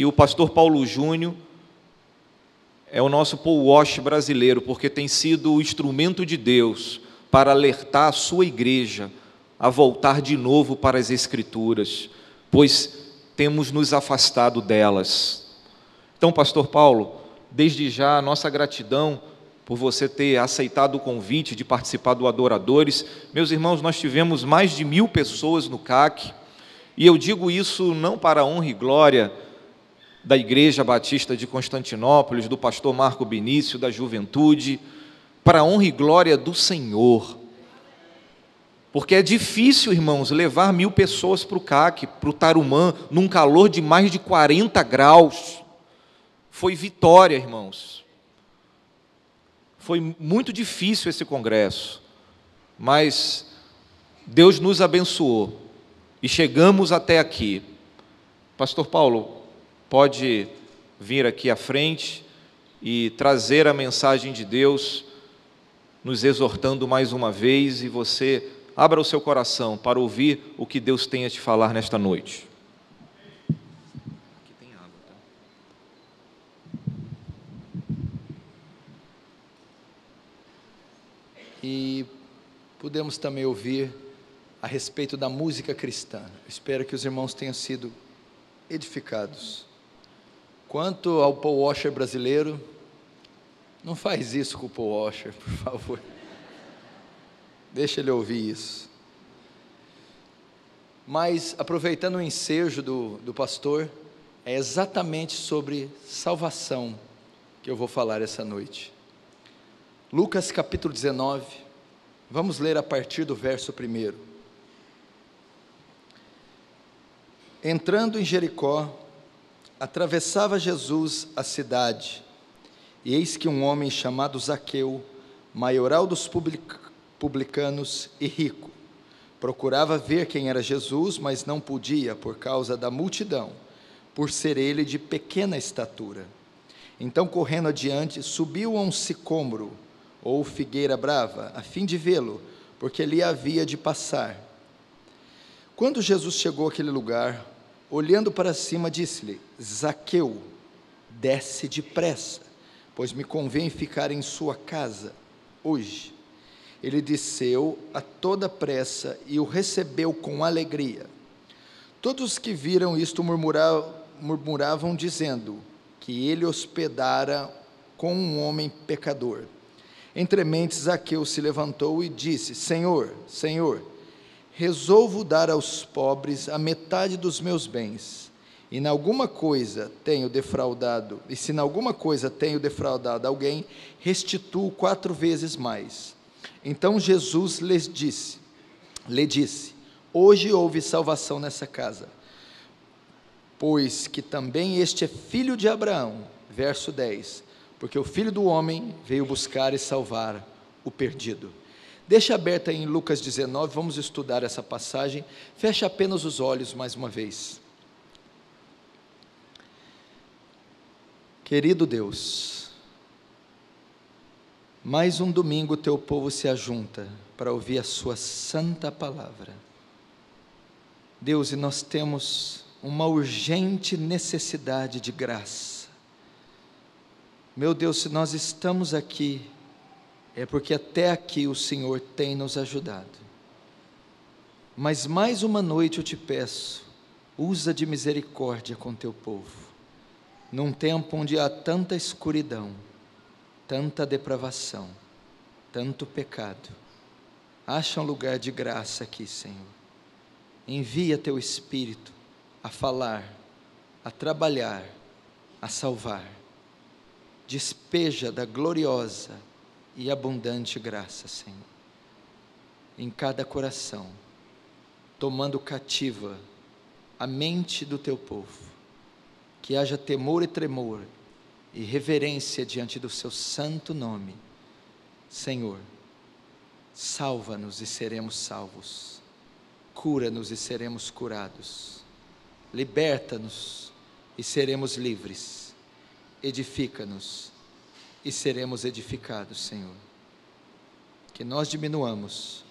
o pastor Paulo Júnior é o nosso Paul Walsh brasileiro, porque tem sido o instrumento de Deus para alertar a sua igreja a voltar de novo para as Escrituras, pois temos nos afastado delas. Então, pastor Paulo, desde já a nossa gratidão por você ter aceitado o convite de participar do Adoradores. Meus irmãos, nós tivemos mais de 1000 pessoas no CAC, e eu digo isso não para a honra e glória da Igreja Batista de Constantinópolis, do pastor Marco Benício, da juventude, para a honra e glória do Senhor. Porque é difícil, irmãos, levar 1000 pessoas para o CAC, para o Tarumã, num calor de mais de 40 graus. Foi vitória, irmãos. Foi muito difícil esse congresso, mas Deus nos abençoou e chegamos até aqui. Pastor Paulo, pode vir aqui à frente e trazer a mensagem de Deus, nos exortando mais uma vez, e você abra o seu coração para ouvir o que Deus tem a te falar nesta noite. Aqui tem água, tá? E podemos também ouvir a respeito da música cristã. Espero que os irmãos tenham sido edificados. Quanto ao Paul Washer brasileiro, não faz isso com o Paul Washer, por favor. Deixa ele ouvir isso. Mas, aproveitando o ensejo do pastor, é exatamente sobre salvação que eu vou falar essa noite. Lucas capítulo 19, vamos ler a partir do verso 1. Entrando em Jericó, atravessava Jesus a cidade, e eis que um homem chamado Zaqueu, maioral dos publicanos e rico, procurava ver quem era Jesus, mas não podia por causa da multidão, por ser ele de pequena estatura. Então, correndo adiante, subiu a um sicômoro, ou figueira brava, a fim de vê-lo, porque ali havia de passar. Quando Jesus chegou àquele lugar, olhando para cima, disse-lhe: Zaqueu, desce depressa, pois me convém ficar em sua casa hoje. Ele desceu a toda pressa e o recebeu com alegria. Todos os que viram isto murmuravam, dizendo que ele hospedara com um homem pecador. Entre mentes, Zaqueu se levantou e disse: Senhor, Senhor, resolvo dar aos pobres a metade dos meus bens, e se em alguma coisa tenho defraudado alguém, restituo 4 vezes mais. Então Jesus lhe disse: hoje houve salvação nessa casa, pois que também este é filho de Abraão. Verso 10, porque o Filho do Homem veio buscar e salvar o perdido. Deixa aberta em Lucas 19, vamos estudar essa passagem. Feche apenas os olhos mais uma vez. Querido Deus, mais um domingo o teu povo se ajunta para ouvir a sua santa palavra. Deus, e nós temos uma urgente necessidade de graça. Meu Deus, se nós estamos aqui, é porque até aqui o Senhor tem nos ajudado. Mas mais uma noite eu te peço, usa de misericórdia com teu povo, num tempo onde há tanta escuridão, tanta depravação, tanto pecado. Acha um lugar de graça aqui, Senhor. Envia teu Espírito a falar, a trabalhar, a salvar. Despeja da gloriosa e abundante graça, Senhor, em cada coração, tomando cativa a mente do teu povo, que haja temor e tremor e reverência diante do seu santo nome. Senhor, salva-nos e seremos salvos, cura-nos e seremos curados, liberta-nos e seremos livres, edifica-nos e seremos edificados, Senhor. Que nós diminuamos,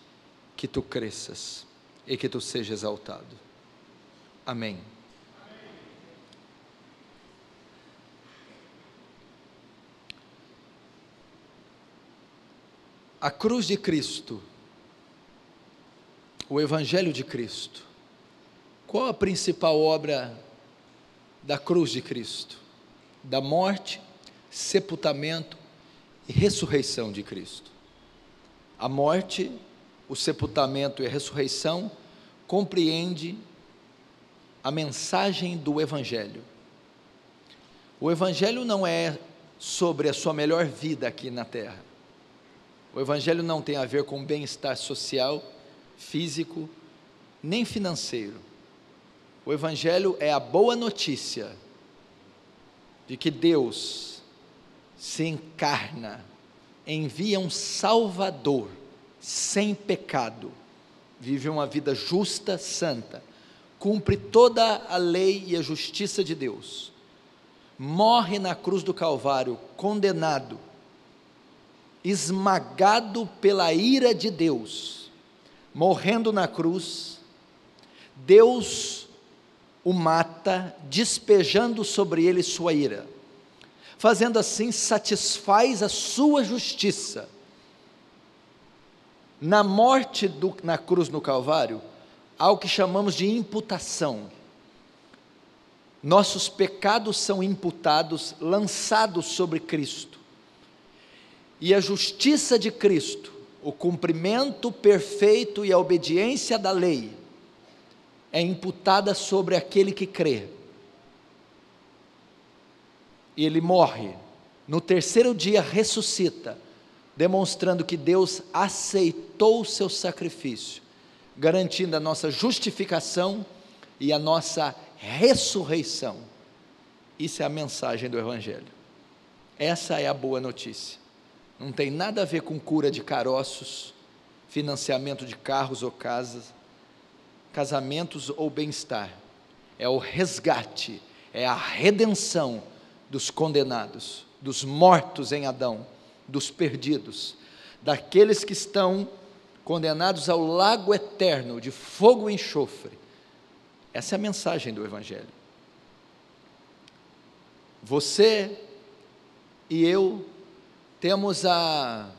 que tu cresças e que tu seja exaltado. Amém. A cruz de Cristo, o Evangelho de Cristo. Qual a principal obra da cruz de Cristo? Da morte, sepultamento e ressurreição de Cristo. A morte, o sepultamento e a ressurreição compreende a mensagem do Evangelho. O Evangelho não é sobre a sua melhor vida aqui na terra. O Evangelho não tem a ver com bem-estar social, físico, nem financeiro. O Evangelho é a boa notícia de que Deus se encarna, envia um Salvador sem pecado, vive uma vida justa, santa, cumpre toda a lei e a justiça de Deus, morre na cruz do Calvário, condenado, esmagado pela ira de Deus, morrendo na cruz, Deus o mata, despejando sobre ele sua ira, fazendo assim, satisfaz a sua justiça. Na morte na cruz no Calvário, há o que chamamos de imputação. Nossos pecados são imputados, lançados sobre Cristo, e a justiça de Cristo, o cumprimento perfeito e a obediência da lei, é imputada sobre aquele que crê, e ele morre, no terceiro dia ressuscita, demonstrando que Deus aceitou o seu sacrifício, garantindo a nossa justificação e a nossa ressurreição. Isso é a mensagem do Evangelho. Essa é a boa notícia. Não tem nada a ver com cura de caroços, financiamento de carros ou casas, casamentos ou bem-estar. É o resgate, é a redenção dos condenados, dos mortos em Adão, dos perdidos, daqueles que estão condenados ao lago eterno de fogo e enxofre. Essa é a mensagem do Evangelho. Você e eu temos a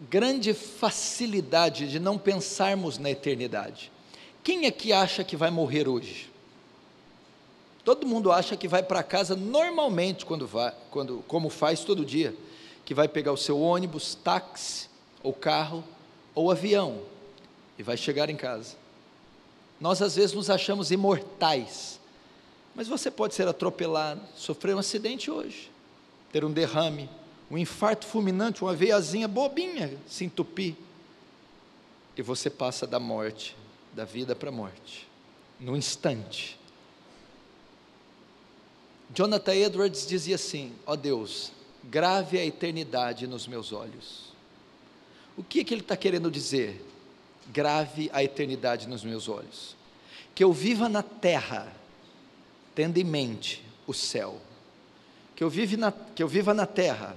grande facilidade de não pensarmos na eternidade. Quem é que acha que vai morrer hoje? Todo mundo acha que vai para casa normalmente, como faz todo dia, que vai pegar o seu ônibus, táxi, ou carro, ou avião, e vai chegar em casa. Nós às vezes nos achamos imortais, mas você pode ser atropelado, sofrer um acidente hoje, ter um derrame, um infarto fulminante, uma veiazinha bobinha, se entupir, e você passa da morte, da vida para a morte, num instante. Jonathan Edwards dizia assim: ó Deus, grave a eternidade nos meus olhos. O que ele está querendo dizer? Grave a eternidade nos meus olhos, que eu viva na terra, tendo em mente o céu, que eu viva na terra,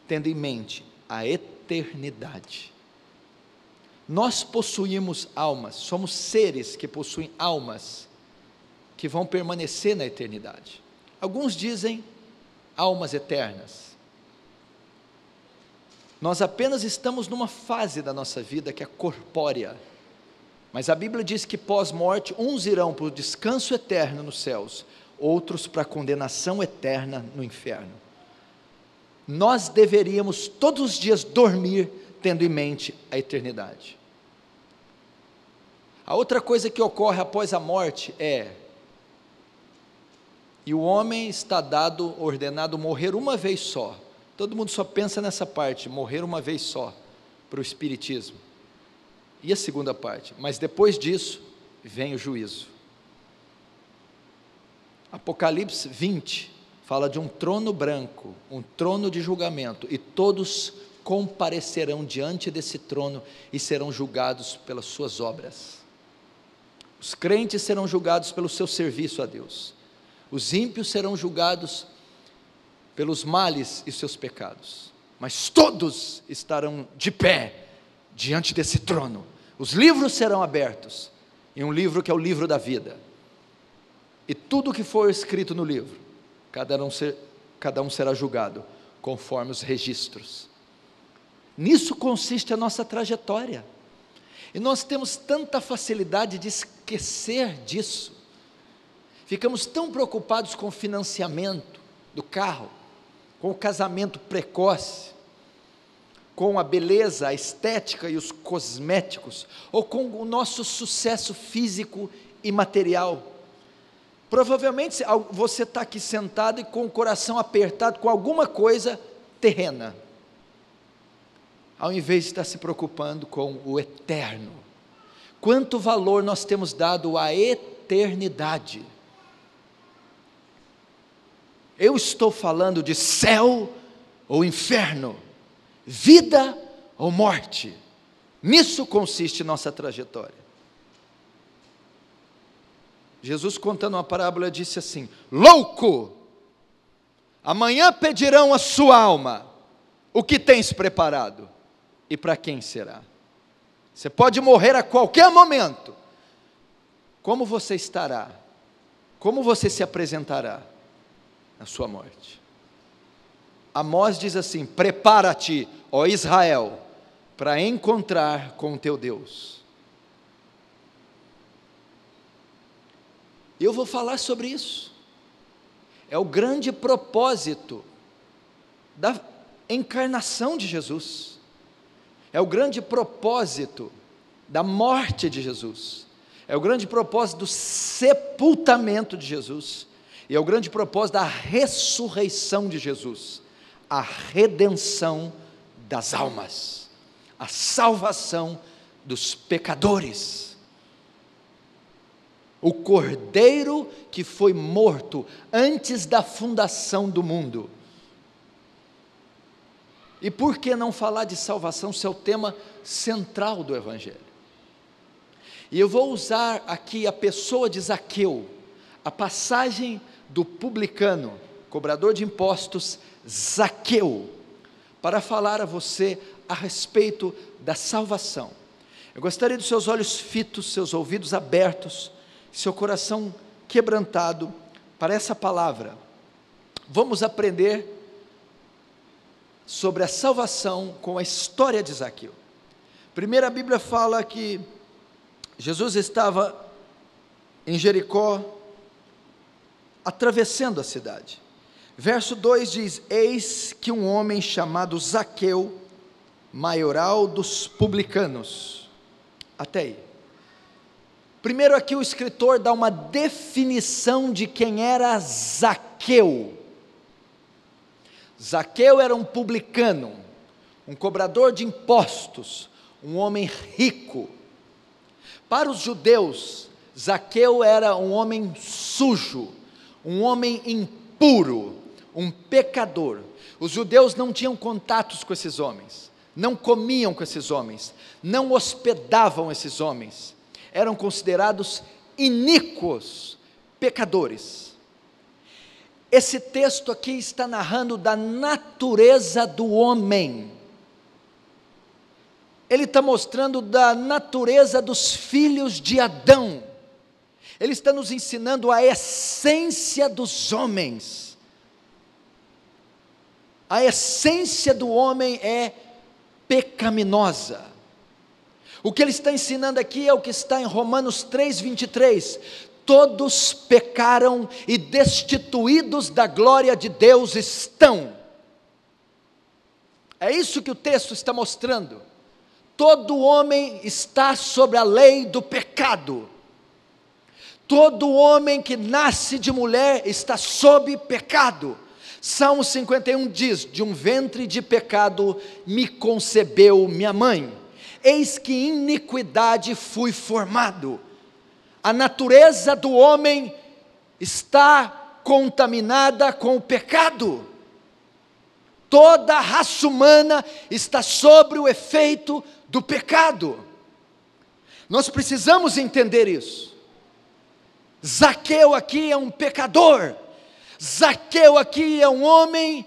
tendo em mente a eternidade. Nós possuímos almas, somos seres que possuem almas, que vão permanecer na eternidade. Alguns dizem almas eternas. Nós apenas estamos numa fase da nossa vida que é corpórea, mas a Bíblia diz que pós-morte, uns irão para o descanso eterno nos céus, outros para a condenação eterna no inferno. Nós deveríamos todos os dias dormir tendo em mente a eternidade. A outra coisa que ocorre após a morte e o homem está ordenado morrer uma vez só. Todo mundo só pensa nessa parte, morrer uma vez só, para o espiritismo. E a segunda parte? Mas depois disso, vem o juízo. Apocalipse 20, fala de um trono branco, um trono de julgamento, e todos comparecerão diante desse trono e serão julgados pelas suas obras. Os crentes serão julgados pelo seu serviço a Deus. Os ímpios serão julgados pelos males e seus pecados, mas todos estarão de pé diante desse trono. Os livros serão abertos, e um livro que é o livro da vida, e tudo que for escrito no livro, cada um será julgado conforme os registros. Nisso consiste a nossa trajetória. E nós temos tanta facilidade de esquecer disso. Ficamos tão preocupados com o financiamento do carro, com o casamento precoce, com a beleza, a estética e os cosméticos, ou com o nosso sucesso físico e material. Provavelmente você está aqui sentado e com o coração apertado com alguma coisa terrena, ao invés de estar se preocupando com o eterno. Quanto valor nós temos dado à eternidade? Eu estou falando de céu ou inferno, vida ou morte. Nisso consiste nossa trajetória. Jesus, contando uma parábola, disse assim: louco, amanhã pedirão a sua alma, o que tens preparado? E para quem será? Você pode morrer a qualquer momento. Como você estará? Como você se apresentará na sua morte? Amós diz assim: prepara-te, ó Israel, para encontrar com o teu Deus. Eu vou falar sobre isso. É o grande propósito da encarnação de Jesus. É o grande propósito da morte de Jesus. É o grande propósito do sepultamento de Jesus. E é o grande propósito da ressurreição de Jesus. A redenção das almas. A salvação dos pecadores. O Cordeiro que foi morto antes da fundação do mundo. E por que não falar de salvação, se é o tema central do Evangelho? E eu vou usar aqui a pessoa de Zaqueu, a passagem do publicano, cobrador de impostos, Zaqueu, para falar a você a respeito da salvação. Eu gostaria dos seus olhos fitos, seus ouvidos abertos, seu coração quebrantado para essa palavra. Vamos aprender sobre a salvação com a história de Zaqueu. Primeiro, a Bíblia fala que Jesus estava em Jericó, atravessando a cidade. Verso 2 diz: eis que um homem chamado Zaqueu, maioral dos publicanos. Até aí. Primeiro aqui o escritor dá uma definição de quem era Zaqueu. Zaqueu era um publicano, um cobrador de impostos, um homem rico. Para os judeus, Zaqueu era um homem sujo, um homem impuro, um pecador. Os judeus não tinham contatos com esses homens, não comiam com esses homens, não hospedavam esses homens. Eram considerados iníquos, pecadores. Esse texto aqui está narrando da natureza do homem. Ele está mostrando da natureza dos filhos de Adão. Ele está nos ensinando a essência dos homens. A essência do homem é pecaminosa. O que ele está ensinando aqui é o que está em Romanos 3:23. Todos pecaram e destituídos da glória de Deus estão. É isso que o texto está mostrando. Todo homem está sob a lei do pecado. Todo homem que nasce de mulher está sob pecado. Salmo 51 diz: de um ventre de pecado me concebeu minha mãe. Eis que em iniquidade fui formado. A natureza do homem está contaminada com o pecado. Toda a raça humana está sob o efeito do pecado. Nós precisamos entender isso. Zaqueu aqui é um pecador. Zaqueu aqui é um homem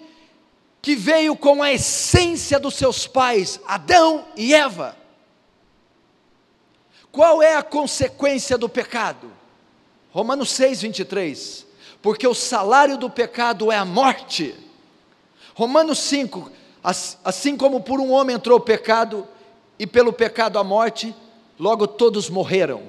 que veio com a essência dos seus pais, Adão e Eva. Qual é a consequência do pecado? Romanos 6:23. Porque o salário do pecado é a morte. Romanos 5, assim como por um homem entrou o pecado, e pelo pecado a morte, logo todos morreram.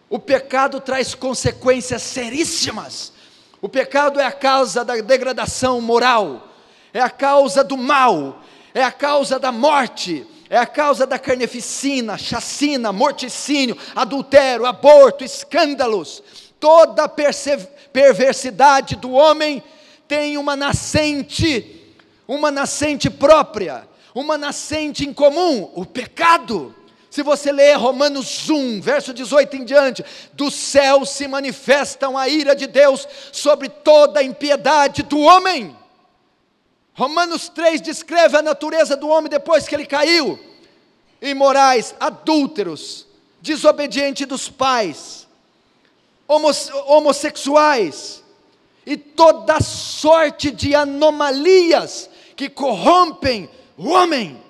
O pecado traz consequências seríssimas. O pecado é a causa da degradação moral, é a causa do mal, é a causa da morte, é a causa da carneficina, chacina, morticínio, adultério, aborto, escândalos. Toda a perversidade do homem tem uma nascente própria, uma nascente em comum, o pecado. Se você ler Romanos 1, verso 18 em diante, do céu se manifestam a ira de Deus sobre toda a impiedade do homem. Romanos 3 descreve a natureza do homem depois que ele caiu: imorais, adúlteros, desobediente dos pais, homossexuais, e toda sorte de anomalias que corrompem o homem.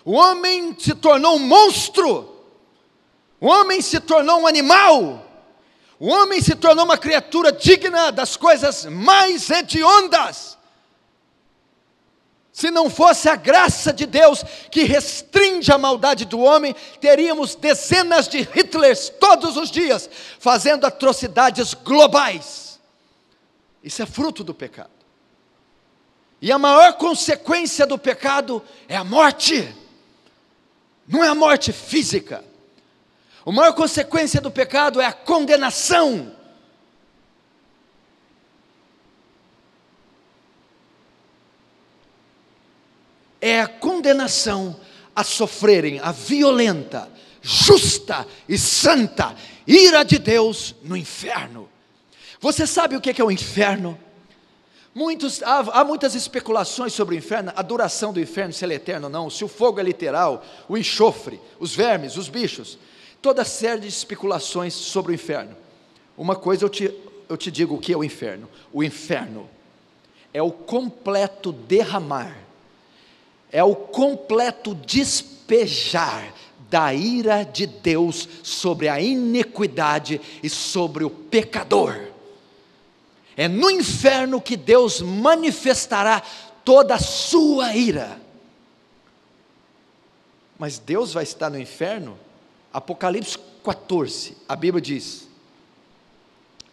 O homem se tornou um monstro, o homem se tornou um animal, o homem se tornou uma criatura digna das coisas mais hediondas. Se não fosse a graça de Deus que restringe a maldade do homem, teríamos dezenas de Hitlers todos os dias, fazendo atrocidades globais. Isso é fruto do pecado. E a maior consequência do pecado é a morte. Não é a morte física. A maior consequência do pecado é a condenação. É a condenação a sofrerem a violenta, justa e santa ira de Deus no inferno. Você sabe o que é o inferno? Há muitas especulações sobre o inferno, a duração do inferno, se ele é eterno ou não, se o fogo é literal, o enxofre, os vermes, os bichos, toda série de especulações sobre o inferno. Uma coisa eu te digo o que é o inferno. O inferno é o completo derramar, é o completo despejar da ira de Deus sobre a iniquidade e sobre o pecador. É no inferno que Deus manifestará toda a sua ira. Mas Deus vai estar no inferno? Apocalipse 14, a Bíblia diz: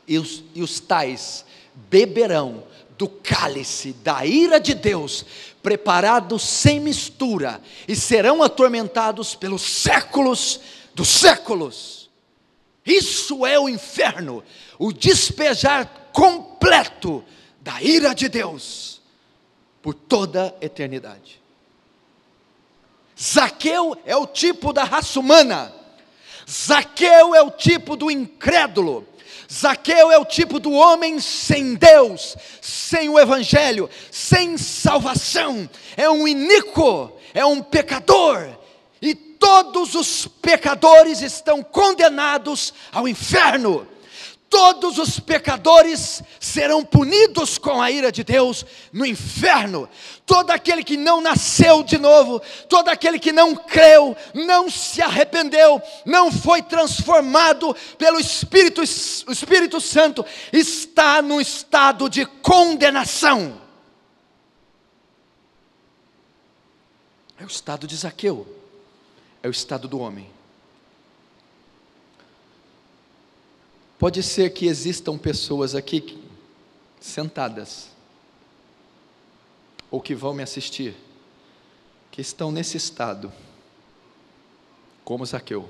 e os tais beberão do cálice da ira de Deus, preparado sem mistura, e serão atormentados pelos séculos dos séculos. Isso é o inferno, o despejar completo da ira de Deus por toda a eternidade. Zaqueu é o tipo da raça humana. Zaqueu é o tipo do incrédulo. Zaqueu é o tipo do homem sem Deus, sem o evangelho, sem salvação. É um iníquo, é um pecador. E todos os pecadores estão condenados ao inferno. Todos os pecadores serão punidos com a ira de Deus no inferno. Todo aquele que não nasceu de novo, todo aquele que não creu, não se arrependeu, não foi transformado pelo Espírito Santo, está num estado de condenação. É o estado de Zaqueu, é o estado do homem. Pode ser que existam pessoas aqui sentadas, ou que vão me assistir, que estão nesse estado, como Zaqueu.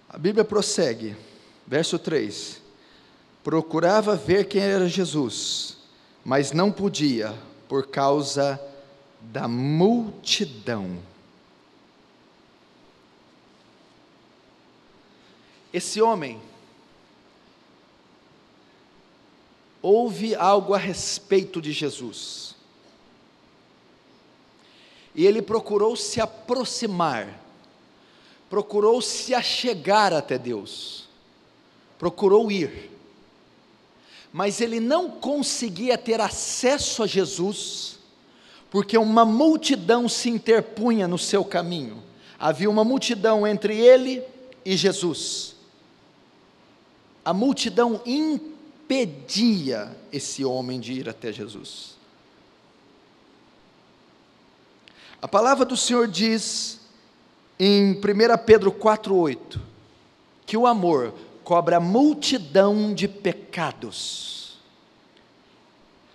A Bíblia prossegue, verso 3: procurava ver quem era Jesus, mas não podia, por causa da multidão. Esse homem ouve algo a respeito de Jesus, e ele procurou se aproximar, procurou se achegar até Deus, procurou ir, mas ele não conseguia ter acesso a Jesus, porque uma multidão se interpunha no seu caminho. Havia uma multidão entre ele e Jesus. A multidão impedia esse homem de ir até Jesus? A palavra do Senhor diz em 1 Pedro 4,8, que o amor cobre a multidão de pecados.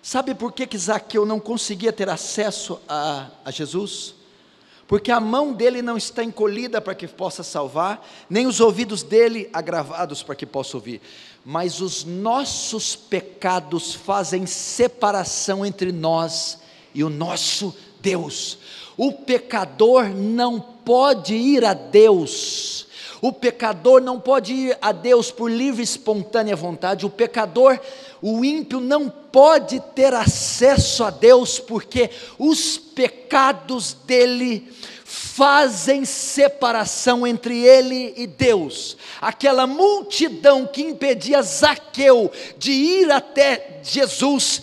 Sabe por que Zaqueu não conseguia ter acesso a Jesus? Porque a mão dele não está encolhida para que possa salvar, nem os ouvidos dele agravados para que possa ouvir, mas os nossos pecados fazem separação entre nós e o nosso Deus. O pecador não pode ir a Deus, o pecador não pode ir a Deus por livre e espontânea vontade, o pecador, o ímpio não pode ter acesso a Deus, porque os pecados dele fazem separação entre ele e Deus. Aquela multidão que impedia Zaqueu de ir até Jesus,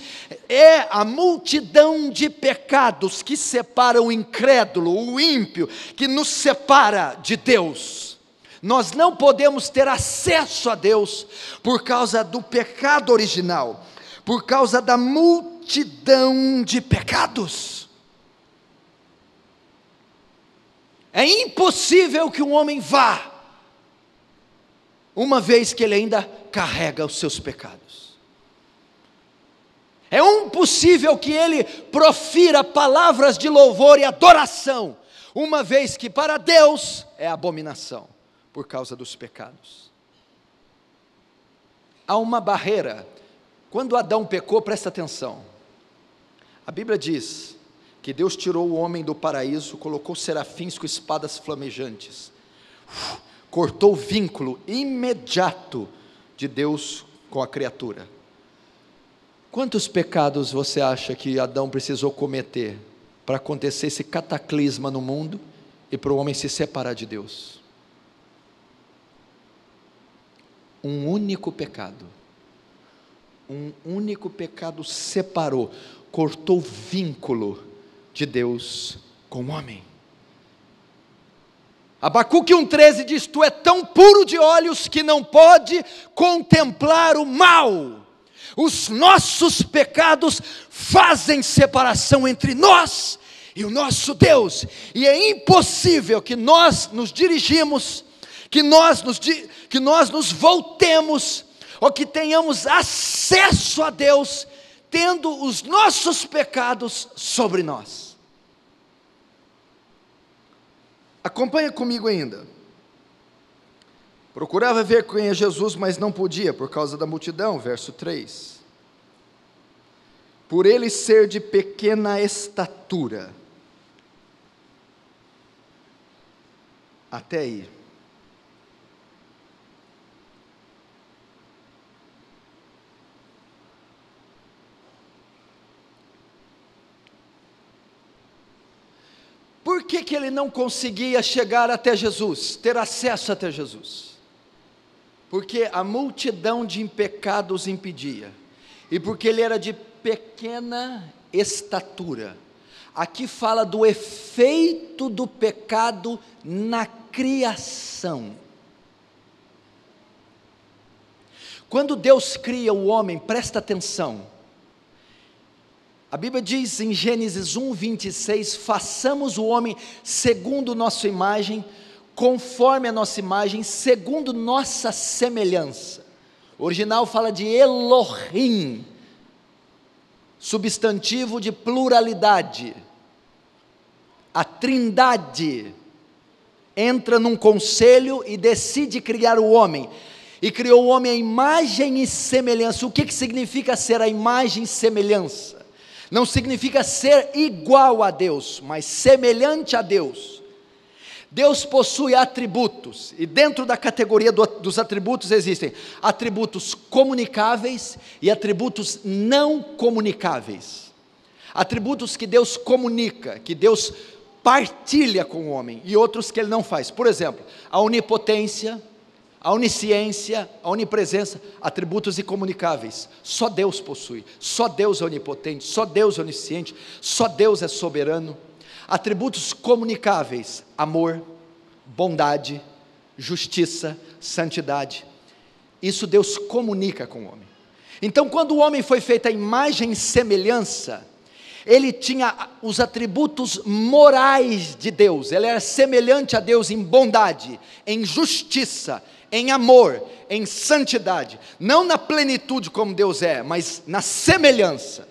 é a multidão de pecados que separa o incrédulo, o ímpio, que nos separa de Deus. Nós não podemos ter acesso a Deus por causa do pecado original, por causa da multidão de pecados. É impossível que um homem vá, uma vez que ele ainda carrega os seus pecados. É impossível que ele profira palavras de louvor e adoração, uma vez que para Deus é abominação, por causa dos pecados. Há uma barreira. Quando Adão pecou, presta atenção, a Bíblia diz que Deus tirou o homem do paraíso, colocou serafins com espadas flamejantes, cortou o vínculo imediato de Deus com a criatura. Quantos pecados você acha que Adão precisou cometer para acontecer esse cataclisma no mundo e para o homem se separar de Deus? Um único pecado separou, cortou o vínculo de Deus com o homem. Abacuque 1,13 diz: tu é tão puro de olhos que não pode contemplar o mal. Os nossos pecados fazem separação entre nós e o nosso Deus, e é impossível que nós nos dirigimos, que nós nos voltemos, ou que tenhamos acesso a Deus, tendo os nossos pecados sobre nós. Acompanha comigo ainda. Procurava ver quem é Jesus, mas não podia, por causa da multidão, verso 3. Por ele ser de pequena estatura. Até aí. Por que ele não conseguia chegar até Jesus, ter acesso até Jesus? Porque a multidão de pecados impedia, e porque ele era de pequena estatura. Aqui fala do efeito do pecado na criação. Quando Deus cria o homem, presta atenção, a Bíblia diz em Gênesis 1:26, façamos o homem segundo nossa imagem, conforme a nossa imagem, segundo nossa semelhança. O original fala de Elohim, substantivo de pluralidade. A Trindade entra num conselho e decide criar o homem, e criou o homem à imagem e semelhança. O que significa ser a imagem e semelhança? Não significa ser igual a Deus, mas semelhante a Deus. Deus possui atributos, e dentro da categoria dos atributos existem atributos comunicáveis e atributos não comunicáveis. Atributos que Deus comunica, que Deus partilha com o homem, e outros que Ele não faz. Por exemplo, a onipotência, a onisciência, a onipresença, atributos incomunicáveis, só Deus possui, só Deus é onipotente, só Deus é onisciente, só Deus é soberano. Atributos comunicáveis, amor, bondade, justiça, santidade, isso Deus comunica com o homem. Então, quando o homem foi feito à imagem e semelhança, ele tinha os atributos morais de Deus, ele era semelhante a Deus em bondade, em justiça, em amor, em santidade, não na plenitude como Deus é, mas na semelhança.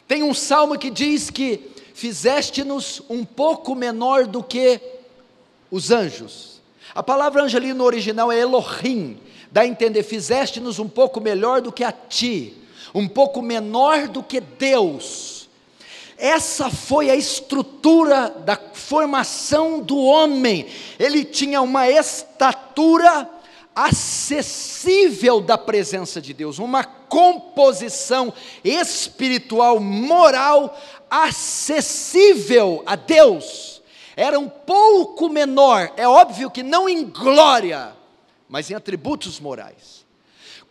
Tem um salmo que diz que fizeste-nos um pouco menor do que os anjos. A palavra anjo ali no original é Elohim, dá a entender, fizeste-nos um pouco melhor do que a ti, um pouco menor do que Deus. Essa foi a estrutura da formação do homem. Ele tinha uma estatura acessível da presença de Deus, uma composição espiritual, moral, acessível a Deus. Era um pouco menor, é óbvio que não em glória, mas em atributos morais.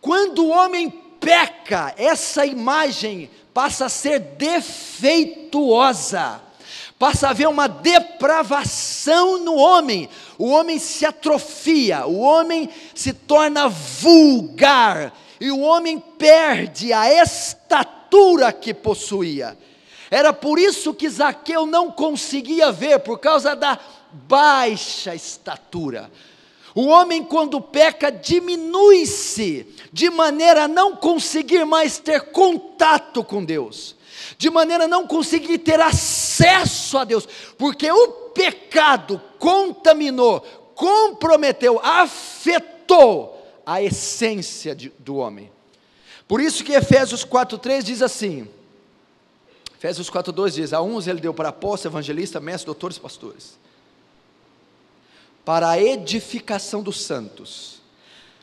Quando o homem peca, essa imagem passa a ser defeituosa, passa a haver uma depravação no homem, o homem se atrofia, o homem se torna vulgar, e o homem perde a estatura que possuía. Era por isso que Zaqueu não conseguia ver, por causa da baixa estatura. O homem, quando peca, diminui-se, de maneira a não conseguir mais ter contato com Deus, de maneira a não conseguir ter acesso a Deus, porque o pecado contaminou, comprometeu, afetou a essência do homem. Por isso que Efésios 4,3 diz assim, Efésios 4,2 diz, a uns ele deu para apóstolos, evangelistas, mestres, doutores, pastores, para a edificação dos santos,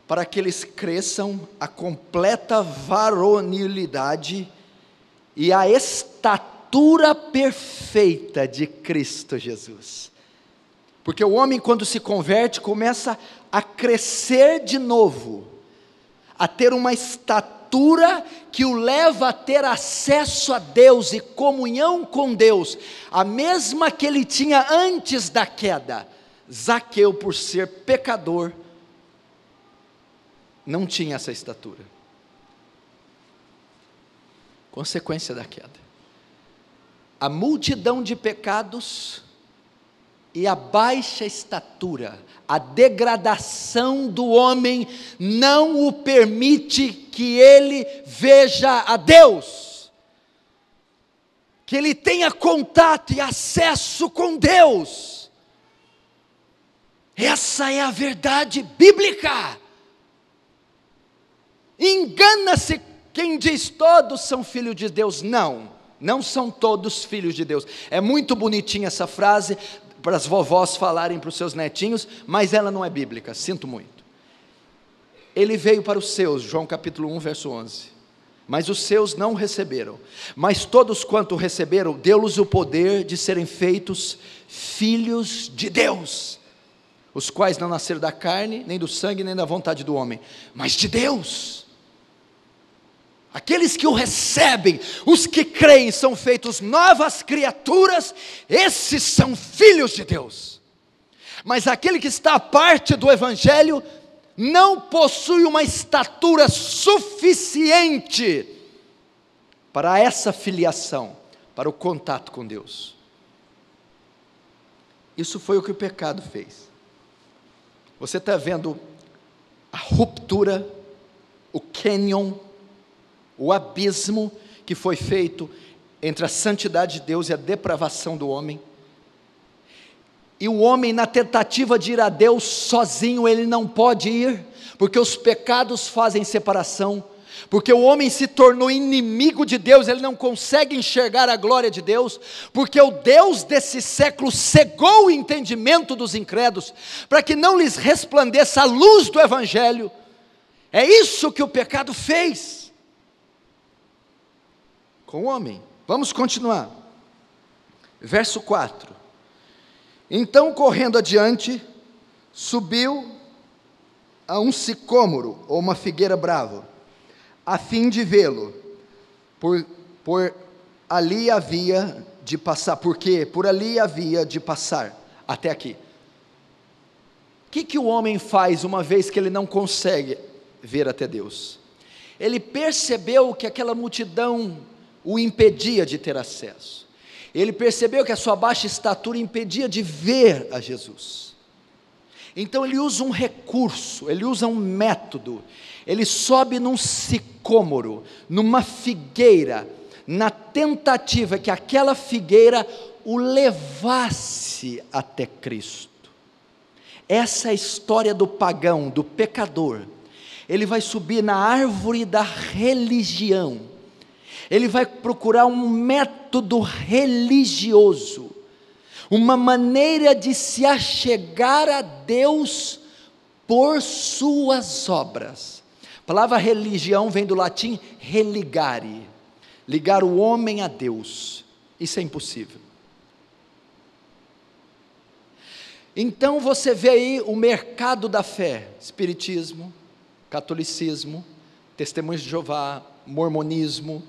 para que eles cresçam a completa varonilidade e a estatura perfeita de Cristo Jesus. Porque o homem, quando se converte, começa a crescer de novo, a ter uma estatura que o leva a ter acesso a Deus e comunhão com Deus, a mesma que ele tinha antes da queda. Zaqueu, por ser pecador, não tinha essa estatura. Consequência da queda. A multidão de pecados e a baixa estatura, a degradação do homem não o permite que ele veja a Deus, que ele tenha contato e acesso com Deus. Essa é a verdade bíblica. Engana-se quem diz todos são filhos de Deus. Não são todos filhos de Deus. É muito bonitinha essa frase para as vovós falarem para os seus netinhos, mas ela não é bíblica, sinto muito. Ele veio para os seus, João capítulo 1, verso 11, mas os seus não receberam, mas todos quanto receberam, deu-lhes o poder de serem feitos filhos de Deus, os quais não nasceram da carne, nem do sangue, nem da vontade do homem, mas de Deus. Aqueles que o recebem, os que creem, são feitos novas criaturas, esses são filhos de Deus. Mas aquele que está à parte do Evangelho, não possui uma estatura suficiente para essa filiação, para o contato com Deus. Isso foi o que o pecado fez. Você está vendo a ruptura, o cânion, o abismo que foi feito entre a santidade de Deus e a depravação do homem. E o homem, na tentativa de ir a Deus sozinho, ele não pode ir, porque os pecados fazem separação, porque o homem se tornou inimigo de Deus, ele não consegue enxergar a glória de Deus, porque o Deus desse século cegou o entendimento dos incrédulos, para que não lhes resplandeça a luz do Evangelho. É isso que o pecado fez com o homem. Vamos continuar, verso 4, então correndo adiante, subiu a um sicômoro, ou uma figueira brava, a fim de vê-lo, por ali havia de passar, porque por ali havia de passar, até aqui. O que o homem faz uma vez que ele não consegue ver até Deus. Ele percebeu que aquela multidão o impedia de ter acesso. Ele percebeu que a sua baixa estatura impedia de ver a Jesus. Então ele usa um recurso, ele usa um método. Ele sobe num sicômoro, numa figueira, na tentativa que aquela figueira o levasse até Cristo. Essa é a história do pagão, do pecador. Ele vai subir na árvore da religião. Ele vai procurar um método religioso, uma maneira de se achegar a Deus por suas obras. A palavra religião vem do latim religare, ligar o homem a Deus. Isso é impossível. Então você vê aí o mercado da fé: espiritismo, catolicismo, testemunhos de Jeová, mormonismo,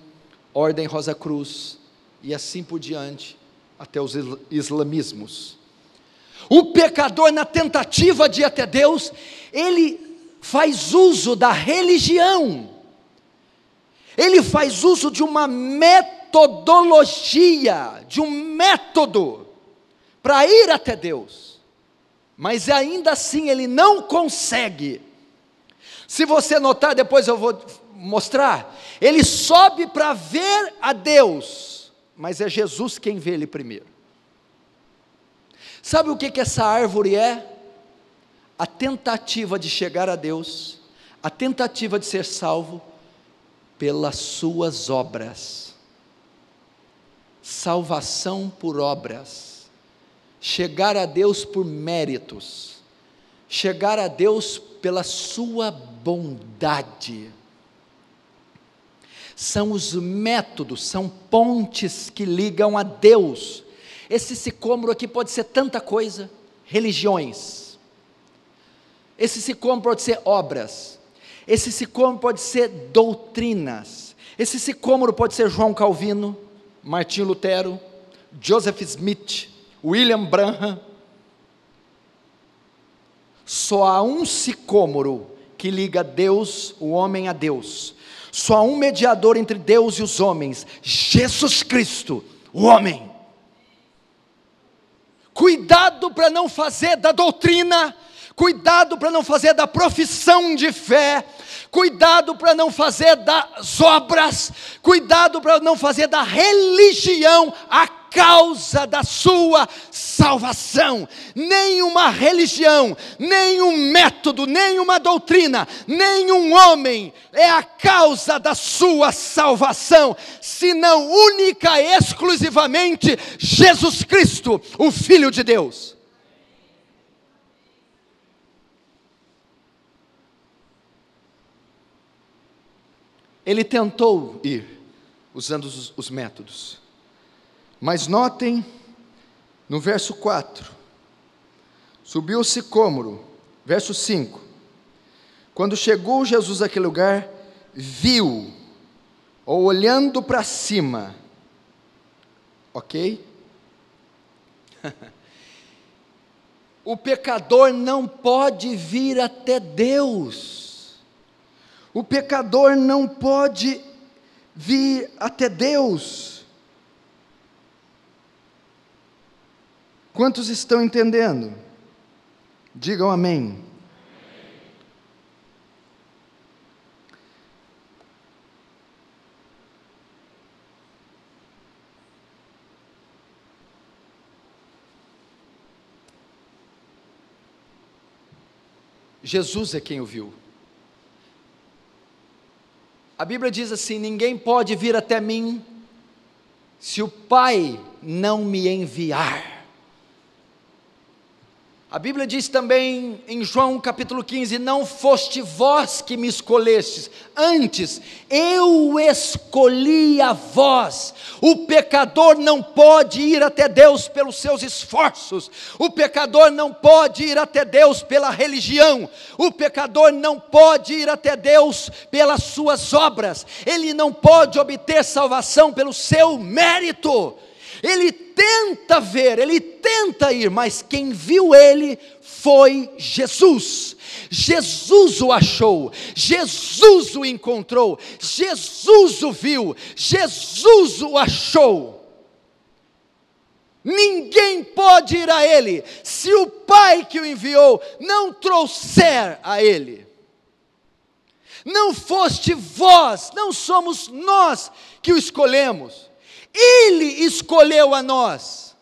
ordem Rosa Cruz, e assim por diante, até os islamismos. O pecador, na tentativa de ir até Deus, ele faz uso da religião, ele faz uso de uma metodologia, de um método, para ir até Deus, mas ainda assim ele não consegue. Se você notar, depois eu vou mostrar, ele sobe para ver a Deus, mas é Jesus quem vê ele primeiro. Sabe o que essa árvore é? A tentativa de chegar a Deus, a tentativa de ser salvo pelas suas obras. Salvação por obras, chegar a Deus por méritos, chegar a Deus pela sua bondade. São os métodos, são pontes que ligam a Deus. Esse sicômoro aqui pode ser tanta coisa: religiões, esse sicômoro pode ser obras, esse sicômoro pode ser doutrinas, esse sicômoro pode ser João Calvino, Martinho Lutero, Joseph Smith, William Branham. Só há um sicômoro que liga Deus, o homem a Deus. Só há um mediador entre Deus e os homens: Jesus Cristo, o homem. Cuidado para não fazer da doutrina, cuidado para não fazer da profissão de fé, cuidado para não fazer das obras, cuidado para não fazer da religião a causa da sua salvação. Nenhuma religião, nenhum método, nenhuma doutrina, nenhum homem é a causa da sua salvação, senão única e exclusivamente Jesus Cristo, o Filho de Deus. Ele tentou ir usando os métodos, mas notem no verso 4, subiu o sicômoro, verso 5, quando chegou Jesus àquele lugar, viu, ou olhando para cima, ok? O pecador não pode vir até Deus, o pecador não pode vir até Deus. Quantos estão entendendo? Digam amém. Jesus é quem o viu. A Bíblia diz assim: ninguém pode vir até mim se o Pai não me enviar. A Bíblia diz também em João capítulo 15: não foste vós que me escolhestes, antes eu escolhi a vós. O pecador não pode ir até Deus pelos seus esforços, o pecador não pode ir até Deus pela religião, o pecador não pode ir até Deus pelas suas obras, ele não pode obter salvação pelo seu mérito. ele tenta ver, ele tenta ir, mas quem viu ele foi Jesus. Jesus o achou, Jesus o encontrou, Jesus o viu, Jesus o achou. Ninguém pode ir a ele, se o Pai que o enviou não trouxer a ele. Não foste vós, não somos nós que o escolhemos, ele escolheu a nós.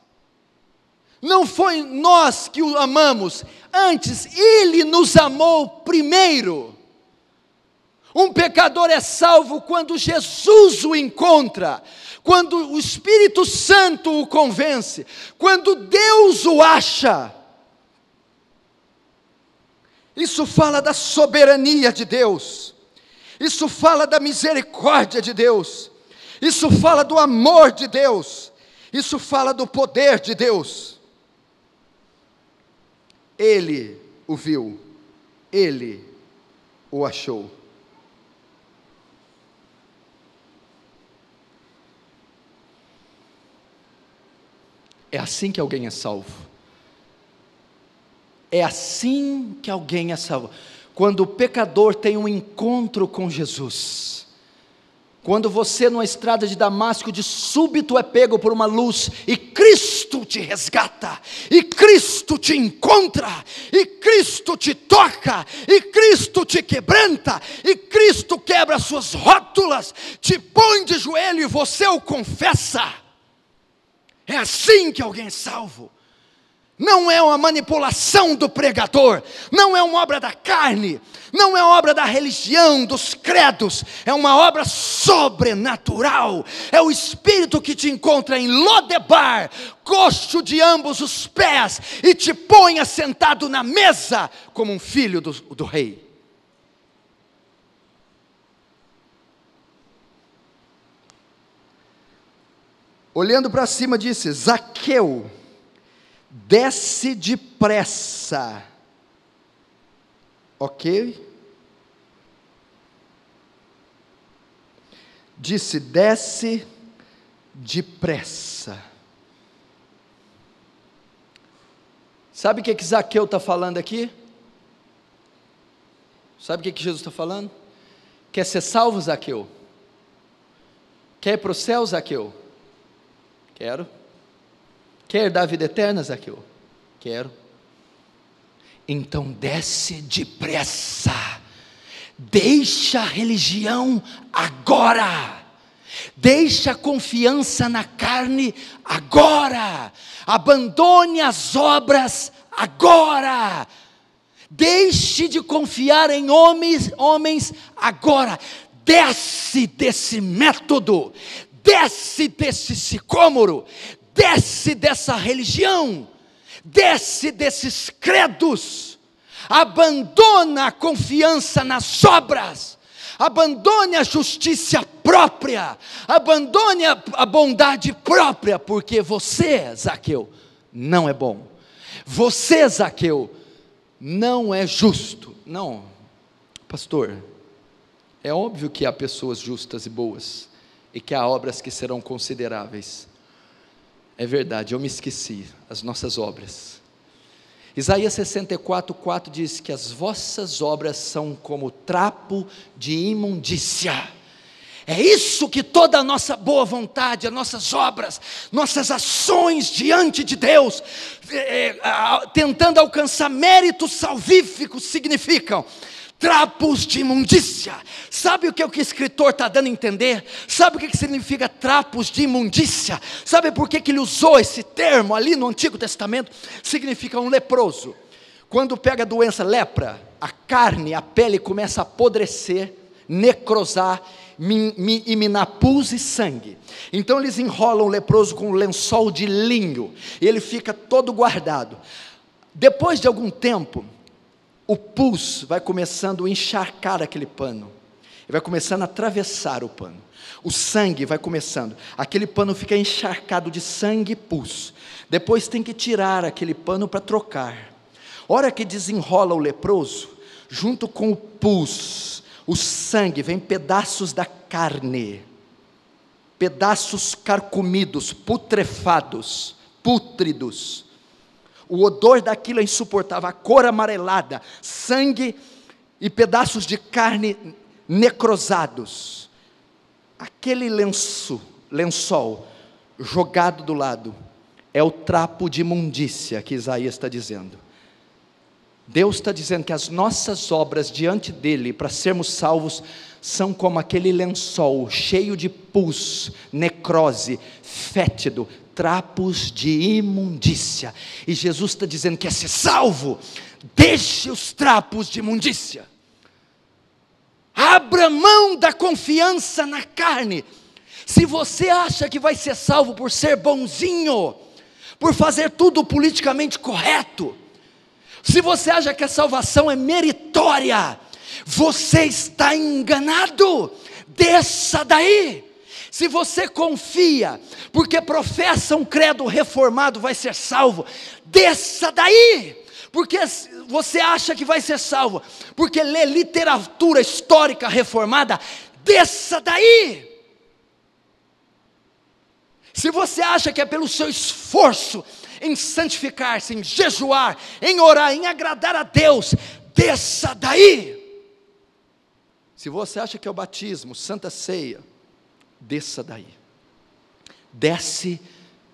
Não foi nós que o amamos, antes ele nos amou primeiro. Um pecador é salvo quando Jesus o encontra, quando o Espírito Santo o convence, quando Deus o acha. Isso fala da soberania de Deus, isso fala da misericórdia de Deus, isso fala do amor de Deus, isso fala do poder de Deus. Ele o viu, ele o achou. É assim que alguém é salvo. É assim que alguém é salvo. Quando o pecador tem um encontro com Jesus. Quando você numa estrada de Damasco de súbito é pego por uma luz e Cristo te resgata, e Cristo te encontra, e Cristo te toca, e Cristo te quebranta, e Cristo quebra as suas rótulas, te põe de joelho e você o confessa. É assim que alguém é salvo. Não é uma manipulação do pregador, não é uma obra da carne, não é uma obra da religião, dos credos, é uma obra sobrenatural. É o Espírito que te encontra em Lodebar, coxo de ambos os pés, e te põe assentado na mesa, como um filho do rei. Olhando para cima disse: Zaqueu, desce depressa. Ok? Disse: desce depressa. Sabe o que Zaqueu está falando aqui? Sabe o que Jesus está falando? Quer ser salvo, Zaqueu? Quer ir para o céu, Zaqueu? Quero. Quer dar a vida eterna, Zaqueu? Quero. Então desce depressa, deixa a religião agora, deixa a confiança na carne agora, abandone as obras agora, deixe de confiar em homens agora, desce desse método, desce desse sicômoro, desce dessa religião, desce desses credos, abandona a confiança nas obras, abandone a justiça própria, abandone a bondade própria, porque você, Zaqueu, não é bom, você, Zaqueu, não é justo. Não, pastor, é óbvio que há pessoas justas e boas, e que há obras que serão consideráveis. É verdade, eu me esqueci, as nossas obras. Isaías 64:4 diz que as vossas obras são como trapo de imundícia. É isso que toda a nossa boa vontade, as nossas obras, nossas ações diante de Deus, tentando alcançar méritos salvíficos, significam. Trapos de imundícia. Sabe o que o escritor está dando a entender? Sabe o que significa trapos de imundícia? Sabe por que ele usou esse termo ali no Antigo Testamento? Significa um leproso. Quando pega a doença lepra, a carne, a pele começa a apodrecer, necrosar, eminar pus e sangue. Então eles enrolam o leproso com um lençol de linho, e ele fica todo guardado. Depois de algum tempo, o pus vai começando a encharcar aquele pano, e vai começando a atravessar o pano, o sangue vai começando, aquele pano fica encharcado de sangue e pus, depois tem que tirar aquele pano para trocar. Hora que desenrola o leproso, junto com o pus, o sangue, vem pedaços da carne, pedaços carcomidos, putrefados, pútridos. O odor daquilo é insuportável, a cor amarelada, sangue e pedaços de carne necrosados. Aquele lençol jogado do lado, é o trapo de imundícia que Isaías está dizendo. Deus está dizendo que as nossas obras diante dele, para sermos salvos, são como aquele lençol cheio de pus, necrose, fétido, trapos de imundícia. E Jesus está dizendo que quer ser salvo, deixe os trapos de imundícia, abra mão da confiança na carne. Se você acha que vai ser salvo por ser bonzinho, por fazer tudo politicamente correto, se você acha que a salvação é meritória, você está enganado. Desça daí. Se você confia, porque professa um credo reformado, vai ser salvo, desça daí. Porque você acha que vai ser salvo, porque lê literatura histórica reformada, desça daí. Se você acha que é pelo seu esforço em santificar-se, em jejuar, em orar, em agradar a Deus, desça daí. Se você acha que é o batismo, Santa Ceia, desça daí. Desce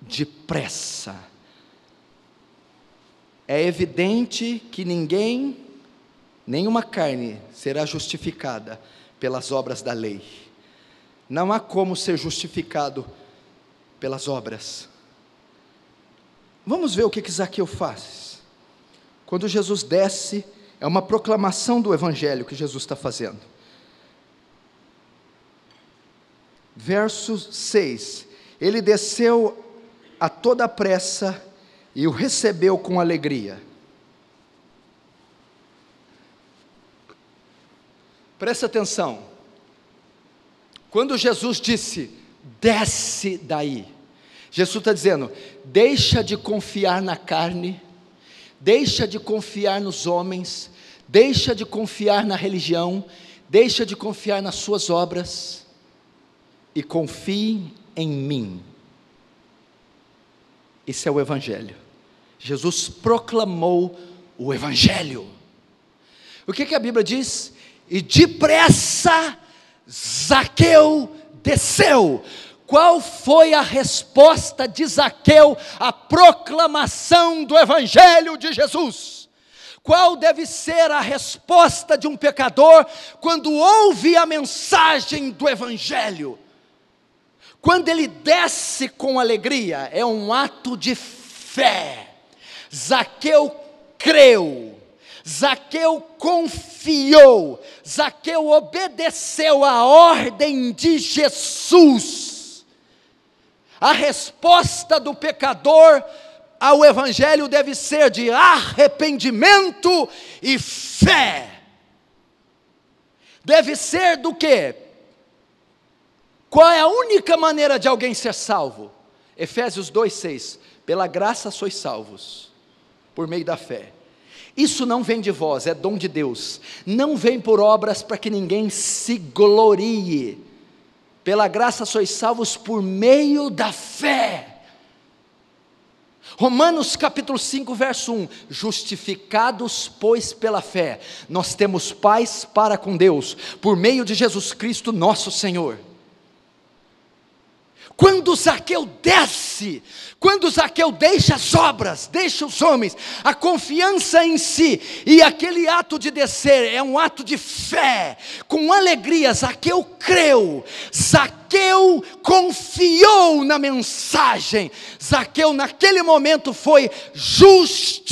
depressa. É evidente que nenhuma carne será justificada pelas obras da lei. Não há como ser justificado pelas obras. Vamos ver o que Zaqueu faz. Quando Jesus desce, é uma proclamação do Evangelho que Jesus está fazendo. Verso 6, ele desceu a toda pressa e o recebeu com alegria. Presta atenção, quando Jesus disse, desce daí, Jesus está dizendo, deixa de confiar na carne, deixa de confiar nos homens, deixa de confiar na religião, deixa de confiar nas suas obras, e confie em mim. Esse é o Evangelho. Jesus proclamou o Evangelho. O que a Bíblia diz? E depressa Zaqueu desceu. Qual foi a resposta de Zaqueu à proclamação do Evangelho de Jesus? Qual deve ser a resposta de um pecador quando ouve a mensagem do Evangelho? Quando ele desce com alegria, é um ato de fé. Zaqueu creu, Zaqueu confiou, Zaqueu obedeceu à ordem de Jesus. A resposta do pecador ao Evangelho deve ser de arrependimento e fé. Deve ser do quê? Qual é a única maneira de alguém ser salvo? Efésios 2,6, pela graça sois salvos, por meio da fé. Isso não vem de vós, é dom de Deus, não vem por obras para que ninguém se glorie, pela graça sois salvos por meio da fé. Romanos capítulo 5 verso 1, justificados pois pela fé, nós temos paz para com Deus, por meio de Jesus Cristo nosso Senhor. Quando Zaqueu desce, quando Zaqueu deixa as obras, deixa os homens, a confiança em si, e aquele ato de descer é um ato de fé, com alegria, Zaqueu creu, Zaqueu confiou na mensagem, Zaqueu naquele momento foi justificado.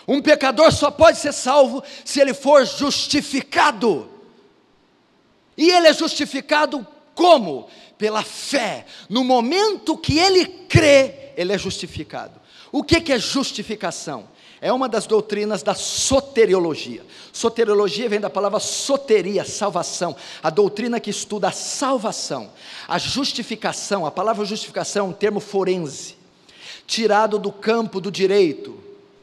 Um pecador só pode ser salvo se ele for justificado. E ele é justificado como? Pela fé. No momento que ele crê, ele é justificado. O que é justificação? É uma das doutrinas da soteriologia. Soteriologia vem da palavra soteria, salvação. A doutrina que estuda a salvação. A justificação, a palavra justificação é um termo forense, tirado do campo do direito.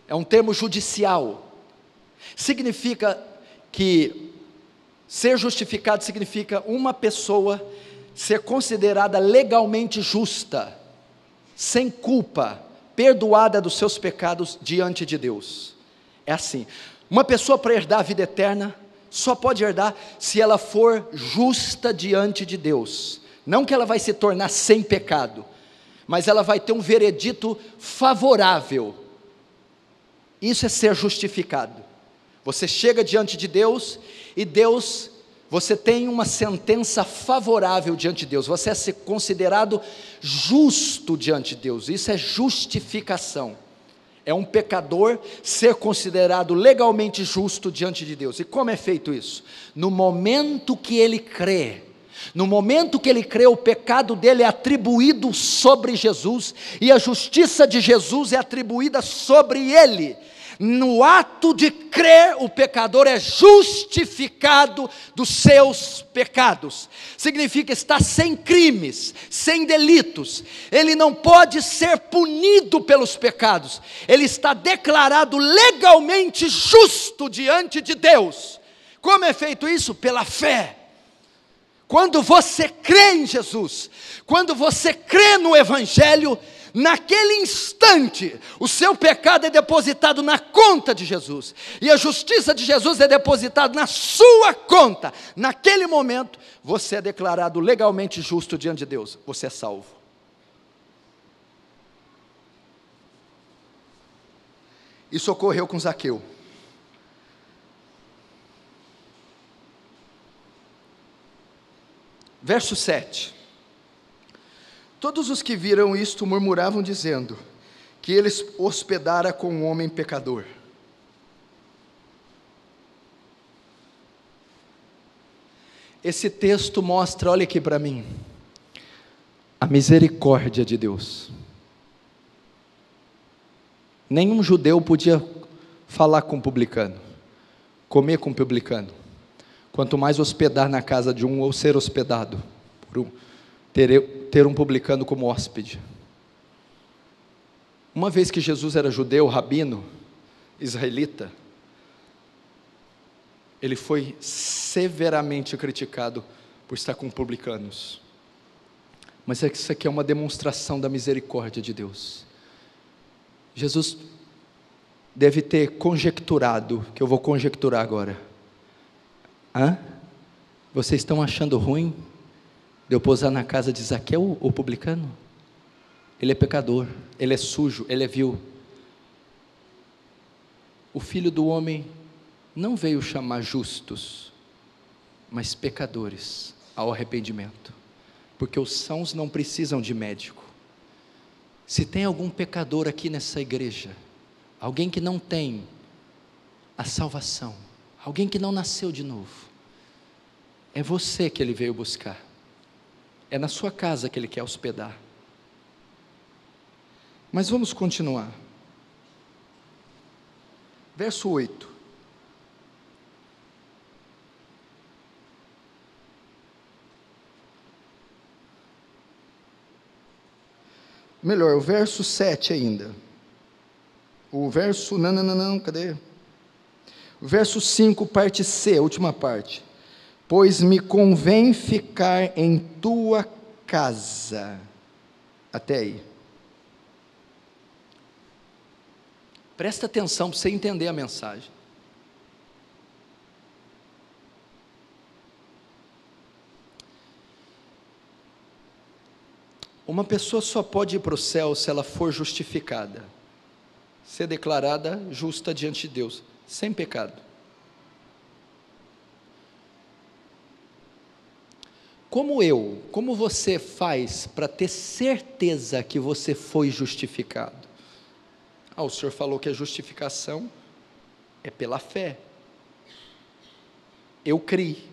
É um termo judicial. Significa que Ser justificado significa uma pessoa ser considerada legalmente justa, sem culpa, perdoada dos seus pecados diante de Deus. É assim, uma pessoa para herdar a vida eterna, só pode herdar se ela for justa diante de Deus. Não que ela vai se tornar sem pecado, mas ela vai ter um veredito favorável. Isso é ser justificado. Você chega diante de Deus, e Deus, você tem uma sentença favorável diante de Deus, você é considerado justo diante de Deus, isso é justificação. É um pecador ser considerado legalmente justo diante de Deus. E como é feito isso? No momento que ele crê. No momento que ele crê, o pecado dele é atribuído sobre Jesus, e a justiça de Jesus é atribuída sobre ele. No ato de crer, o pecador é justificado dos seus pecados. Significa estar sem crimes, sem delitos. Ele não pode ser punido pelos pecados. Ele está declarado legalmente justo diante de Deus. Como é feito isso? Pela fé. Quando você crê em Jesus, quando você crê no Evangelho, naquele instante, o seu pecado é depositado na conta de Jesus, e a justiça de Jesus é depositada na sua conta. Naquele momento, você é declarado legalmente justo diante de Deus, você é salvo. Isso ocorreu com Zaqueu. Verso 7. Todos os que viram isto murmuravam, dizendo que ele hospedara com um homem pecador. Esse texto mostra, olha aqui para mim, a misericórdia de Deus. Nenhum judeu podia falar com publicano, comer com publicano, quanto mais hospedar na casa de um, ou ser hospedado por ter um publicano como hóspede. Uma vez que Jesus era judeu, rabino, israelita, ele foi severamente criticado por estar com publicanos. Mas isso aqui é uma demonstração da misericórdia de Deus. Jesus deve ter conjecturado, que eu vou conjecturar agora. Vocês estão achando ruim de eu pousar na casa de Zaqueu, o publicano? Ele é pecador, ele é sujo, ele é vil. O Filho do Homem não veio chamar justos, mas pecadores ao arrependimento, porque os sãos não precisam de médico. Se tem algum pecador aqui nessa igreja, alguém que não tem a salvação, alguém que não nasceu de novo, é você que ele veio buscar, é na sua casa que ele quer hospedar. Mas vamos continuar. Verso 8. Melhor, o verso 7 ainda. O verso, cadê? O verso 5, parte C, a última parte. Pois me convém ficar em tua casa. Até aí. Presta atenção para você entender a mensagem. Uma pessoa só pode ir para o céu se ela for justificada, ser declarada justa diante de Deus, sem pecado. Como você faz para ter certeza que você foi justificado? O senhor falou que a justificação é pela fé. Eu criei.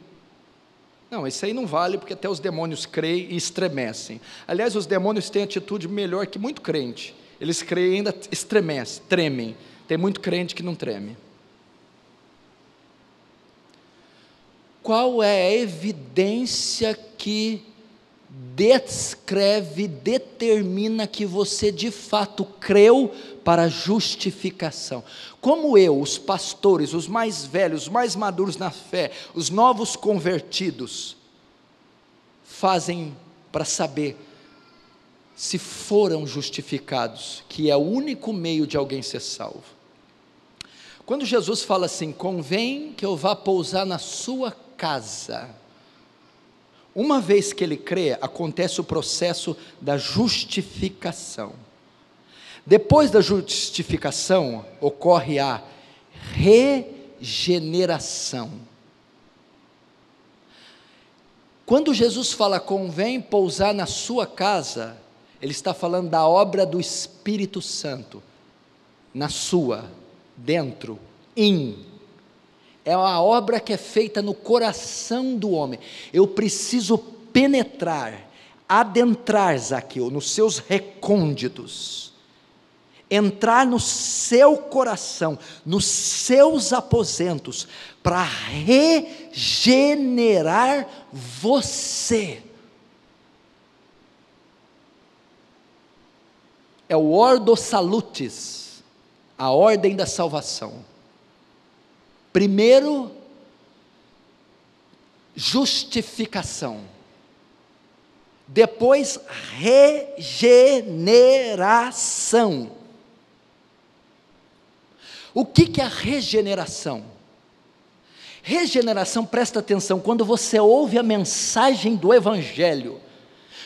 Não, isso aí não vale, porque até os demônios creem e estremecem. Aliás, os demônios têm atitude melhor que muito crente. Eles creem e ainda estremecem, tremem. Tem muito crente que não treme. Qual é a evidência que descreve, determina que você de fato creu para justificação. Como eu, os pastores, os mais velhos, os mais maduros na fé, os novos convertidos, fazem para saber se foram justificados, que é o único meio de alguém ser salvo. Quando Jesus fala assim, convém que eu vá pousar na sua casa, uma vez que ele crê, acontece o processo da justificação. Depois da justificação, ocorre a regeneração. Quando Jesus fala, convém pousar na sua casa, ele está falando da obra do Espírito Santo, na sua, dentro, é a obra que é feita no coração do homem. Eu preciso penetrar, adentrar, Zaqueu, nos seus recônditos, entrar no seu coração, nos seus aposentos, para regenerar você. É o ordo salutis, a ordem da salvação. Primeiro, justificação. Depois, regeneração. O que é a regeneração? Regeneração, presta atenção, quando você ouve a mensagem do Evangelho,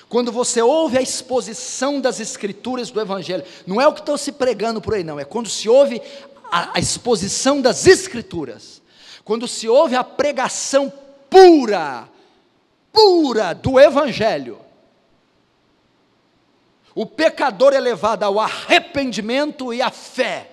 quando você ouve a exposição das Escrituras do Evangelho, não é o que estão se pregando por aí não, é quando se ouve a exposição das Escrituras, quando se ouve a pregação pura do Evangelho, o pecador é levado ao arrependimento e à fé.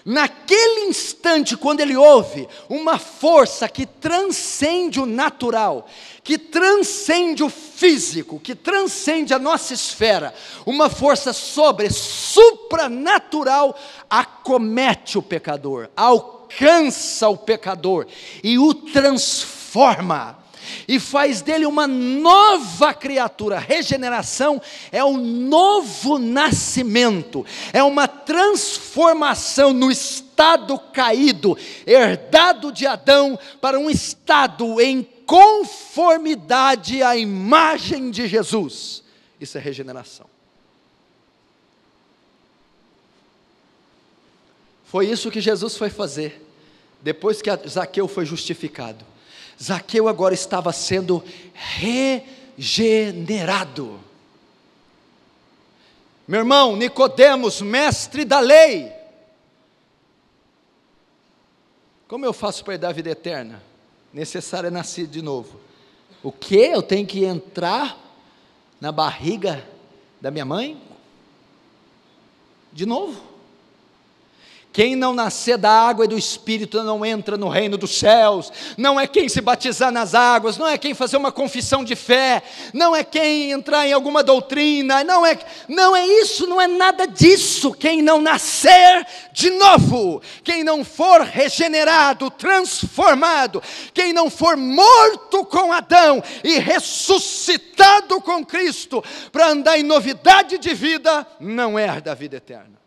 Naquele instante, quando ele ouve uma força que transcende o natural, que transcende o físico, que transcende a nossa esfera, uma força supranatural, acomete o pecador, alcança o pecador e o transforma, e faz dele uma nova criatura. Regeneração é um novo nascimento, é uma transformação no estado caído, herdado de Adão, para um estado em conformidade à imagem de Jesus. Isso é regeneração. Foi isso que Jesus foi fazer, depois que Zaqueu foi justificado. Zaqueu agora estava sendo regenerado. Meu irmão, Nicodemos, mestre da lei, como eu faço para herdar a vida eterna? Necessário é nascer de novo. O que? Eu tenho que entrar na barriga da minha mãe? De novo? Quem não nascer da água e do Espírito não entra no reino dos céus. Não é quem se batizar nas águas, não é quem fazer uma confissão de fé, não é quem entrar em alguma doutrina, não é isso, não é nada disso. Quem não nascer de novo, quem não for regenerado, transformado, quem não for morto com Adão e ressuscitado com Cristo, para andar em novidade de vida, não herda a vida eterna.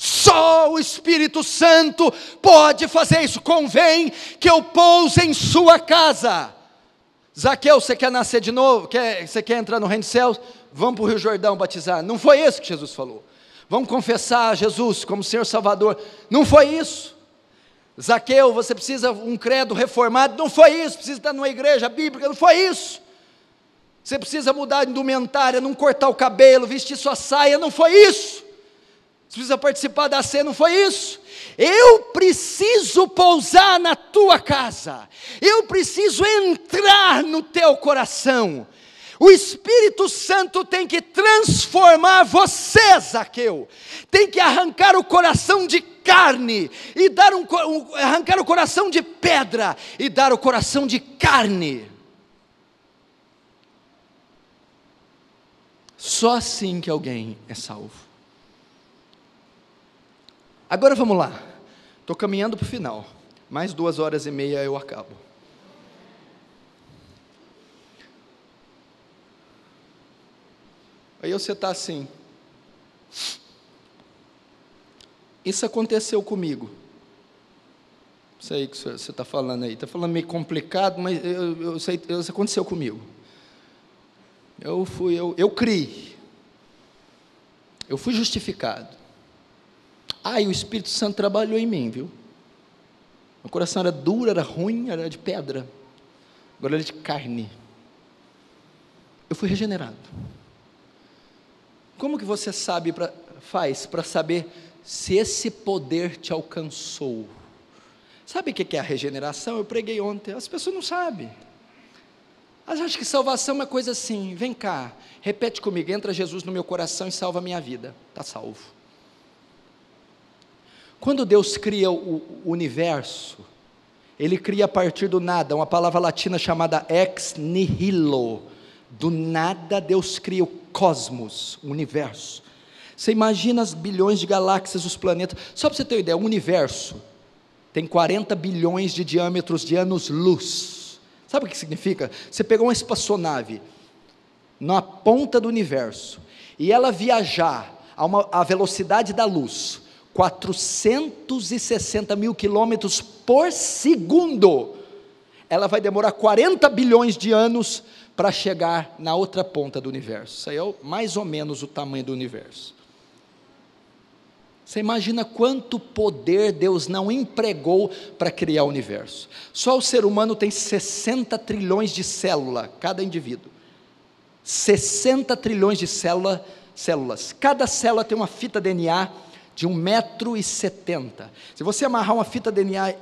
Só o Espírito Santo pode fazer isso. Convém que eu pouse em sua casa. Zaqueu, você quer nascer de novo? Você quer entrar no reino dos céus? Vamos para o Rio Jordão batizar. Não foi isso que Jesus falou. Vamos confessar Jesus como Senhor Salvador. Não foi isso. Zaqueu, você precisa um credo reformado. Não foi isso. Precisa estar numa igreja bíblica. Não foi isso. Você precisa mudar de indumentária, não cortar o cabelo, vestir sua saia. Não foi isso. Você precisa participar da ceia, não foi isso? Eu preciso pousar na tua casa, eu preciso entrar no teu coração. O Espírito Santo tem que transformar você, Zaqueu, tem que arrancar o coração de carne, e arrancar o coração de pedra, e dar o coração de carne. Só assim que alguém é salvo. Agora vamos lá, estou caminhando para o final, mais 2 horas e meia eu acabo. Aí você está assim. Isso aconteceu comigo. Isso aí que você está falando aí. Está falando meio complicado, mas eu sei, isso aconteceu comigo. Eu criei. Eu fui justificado. E o Espírito Santo trabalhou em mim, viu? Meu coração era duro, era ruim, era de pedra. Agora ele é de carne. Eu fui regenerado. Como que você faz para saber se esse poder te alcançou? Sabe o que é a regeneração? Eu preguei ontem, as pessoas não sabem. Elas acham que salvação é uma coisa assim, vem cá, repete comigo, entra Jesus no meu coração e salva a minha vida. Está salvo. Quando Deus cria o universo, Ele cria a partir do nada, uma palavra latina chamada ex nihilo. Do nada Deus cria o cosmos, o universo. Você imagina as bilhões de galáxias, os planetas. Só para você ter uma ideia, o universo tem 40 bilhões de diâmetros de anos-luz. Sabe o que significa? Você pegou uma espaçonave na ponta do universo e ela viajar a velocidade da luz, 460 mil quilômetros por segundo, ela vai demorar 40 bilhões de anos para chegar na outra ponta do universo. Isso aí é mais ou menos o tamanho do universo. Você imagina quanto poder Deus não empregou para criar o universo. Só o ser humano tem 60 trilhões de células, cada indivíduo. 60 trilhões de células. Cada célula tem uma fita DNA de 1,70 m. Se você amarrar uma fita DNA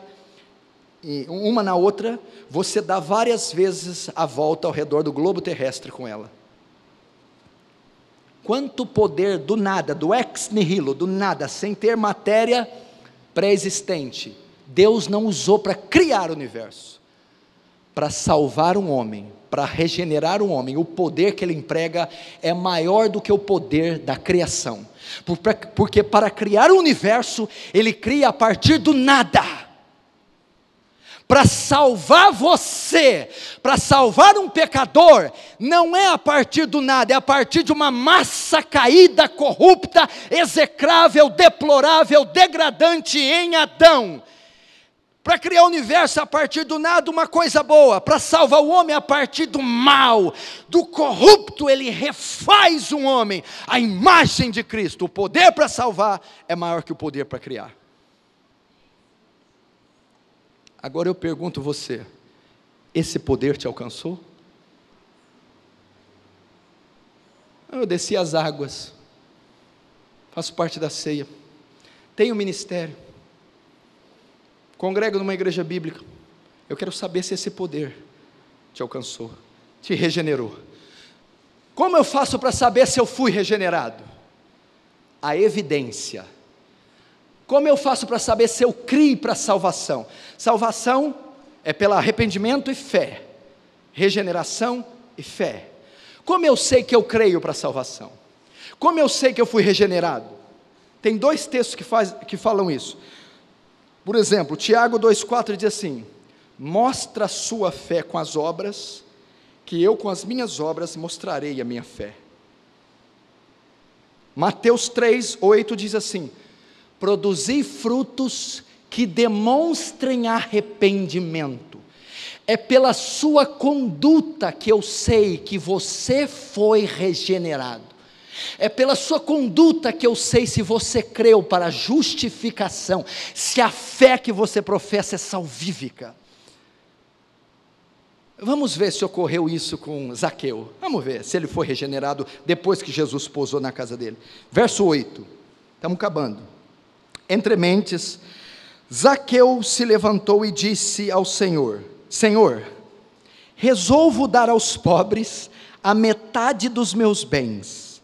uma na outra, você dá várias vezes a volta ao redor do globo terrestre com ela. Quanto poder do nada, do ex nihilo, do nada, sem ter matéria pré-existente, Deus não usou para criar o universo, para salvar um homem, para regenerar um homem. O poder que Ele emprega é maior do que o poder da criação, porque para criar o universo, Ele cria a partir do nada. Para salvar você, para salvar um pecador, não é a partir do nada, é a partir de uma massa caída, corrupta, execrável, deplorável, degradante em Adão. Para criar o universo a partir do nada, uma coisa boa. Para salvar o homem a partir do mal, do corrupto, Ele refaz um homem, a imagem de Cristo. O poder para salvar é maior que o poder para criar. Agora eu pergunto você, esse poder te alcançou? Eu desci as águas, faço parte da ceia, tenho ministério, congrego numa igreja bíblica. Eu quero saber se esse poder te alcançou, te regenerou. Como eu faço para saber se eu fui regenerado? A evidência. Como eu faço para saber se eu criei para a salvação? Salvação é pelo arrependimento e fé. Regeneração e fé. Como eu sei que eu creio para a salvação? Como eu sei que eu fui regenerado? Tem dois textos que falam isso. Por exemplo, Tiago 2,4 diz assim: mostra a sua fé com as obras, que eu com as minhas obras mostrarei a minha fé. Mateus 3,8 diz assim: produzir frutos que demonstrem arrependimento. É pela sua conduta que eu sei que você foi regenerado. É pela sua conduta que eu sei se você creu para a justificação, se a fé que você professa é salvífica. Vamos ver se ocorreu isso com Zaqueu. Vamos ver se ele foi regenerado depois que Jesus pousou na casa dele. Verso 8, estamos acabando. Entre mentes, Zaqueu se levantou e disse ao Senhor: Senhor, resolvo dar aos pobres a metade dos meus bens,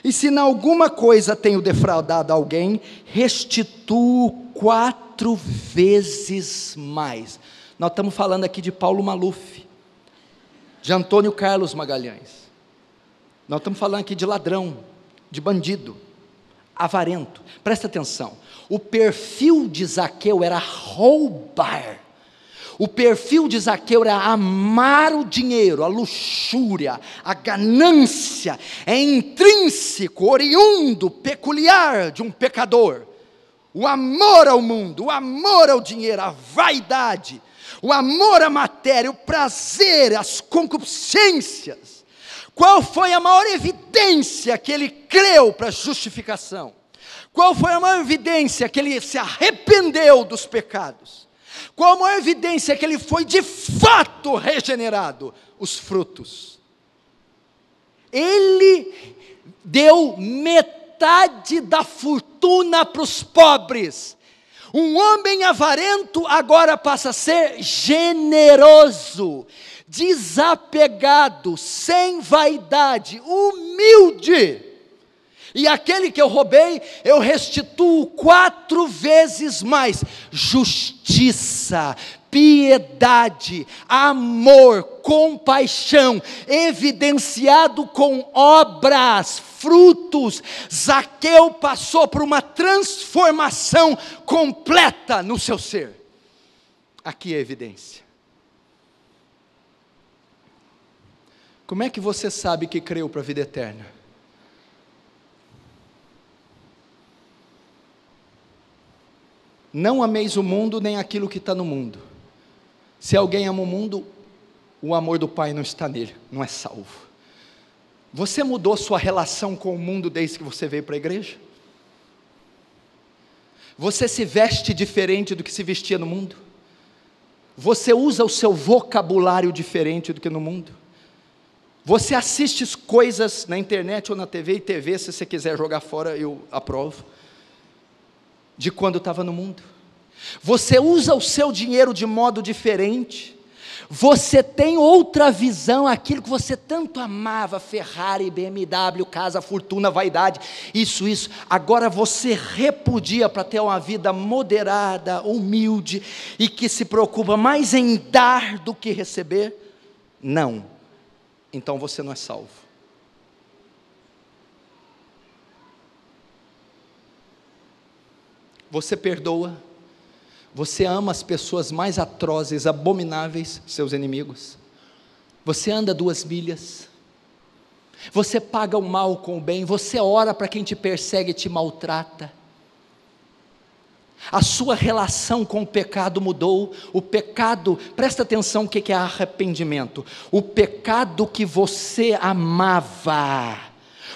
e se em alguma coisa tenho defraudado alguém, restituo 4 vezes mais. Nós estamos falando aqui de Paulo Maluf, de Antônio Carlos Magalhães. Nós estamos falando aqui de ladrão, de bandido, avarento. Presta atenção, o perfil de Zaqueu era roubar. O perfil de Zaqueu era amar o dinheiro, a luxúria, a ganância, é intrínseco, oriundo, peculiar de um pecador. O amor ao mundo, o amor ao dinheiro, a vaidade, o amor à matéria, o prazer, as concupiscências. Qual foi a maior evidência que ele creu para justificação? Qual foi a maior evidência que ele se arrependeu dos pecados? Qual a maior evidência que ele foi de fato regenerado? Os frutos. Ele deu metade da fortuna para os pobres. Um homem avarento agora passa a ser generoso, desapegado, sem vaidade, humilde. E aquele que eu roubei, eu restituo 4 vezes mais. Justiça, piedade, amor, compaixão, evidenciado com obras, frutos. Zaqueu passou por uma transformação completa no seu ser. Aqui é a evidência. Como é que você sabe que creu para a vida eterna? Não ameis o mundo, nem aquilo que está no mundo. Se alguém ama o mundo, o amor do Pai não está nele, não é salvo. Você mudou sua relação com o mundo desde que você veio para a igreja? Você se veste diferente do que se vestia no mundo? Você usa o seu vocabulário diferente do que no mundo? Você assiste coisas na internet ou na TV, se você quiser jogar fora, eu aprovo, de quando estava no mundo. Você usa o seu dinheiro de modo diferente. Você tem outra visão, aquilo que você tanto amava, Ferrari, BMW, casa, fortuna, vaidade, isso, agora você repudia para ter uma vida moderada, humilde, e que se preocupa mais em dar do que receber? Não, então você não é salvo. Você perdoa, você ama as pessoas mais atrozes, abomináveis, seus inimigos. Você anda 2 milhas, você paga o mal com o bem, você ora para quem te persegue e te maltrata. A sua relação com o pecado mudou. O pecado, presta atenção o que é arrependimento. O pecado que você amava,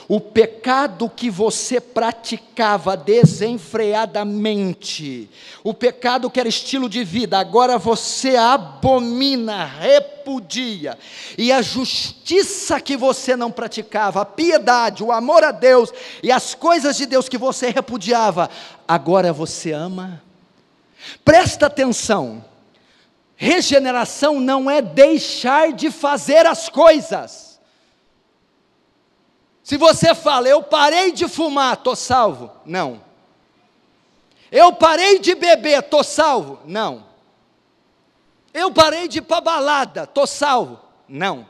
o pecado que você praticava desenfreadamente, o pecado que era estilo de vida, agora você abomina, repudia, e a justiça que você não praticava, a piedade, o amor a Deus, e as coisas de Deus que você repudiava, agora você ama. Presta atenção, regeneração não é deixar de fazer as coisas. Se você fala, eu parei de fumar, estou salvo? Não. Eu parei de beber, estou salvo? Não. Eu parei de ir para balada, estou salvo? Não.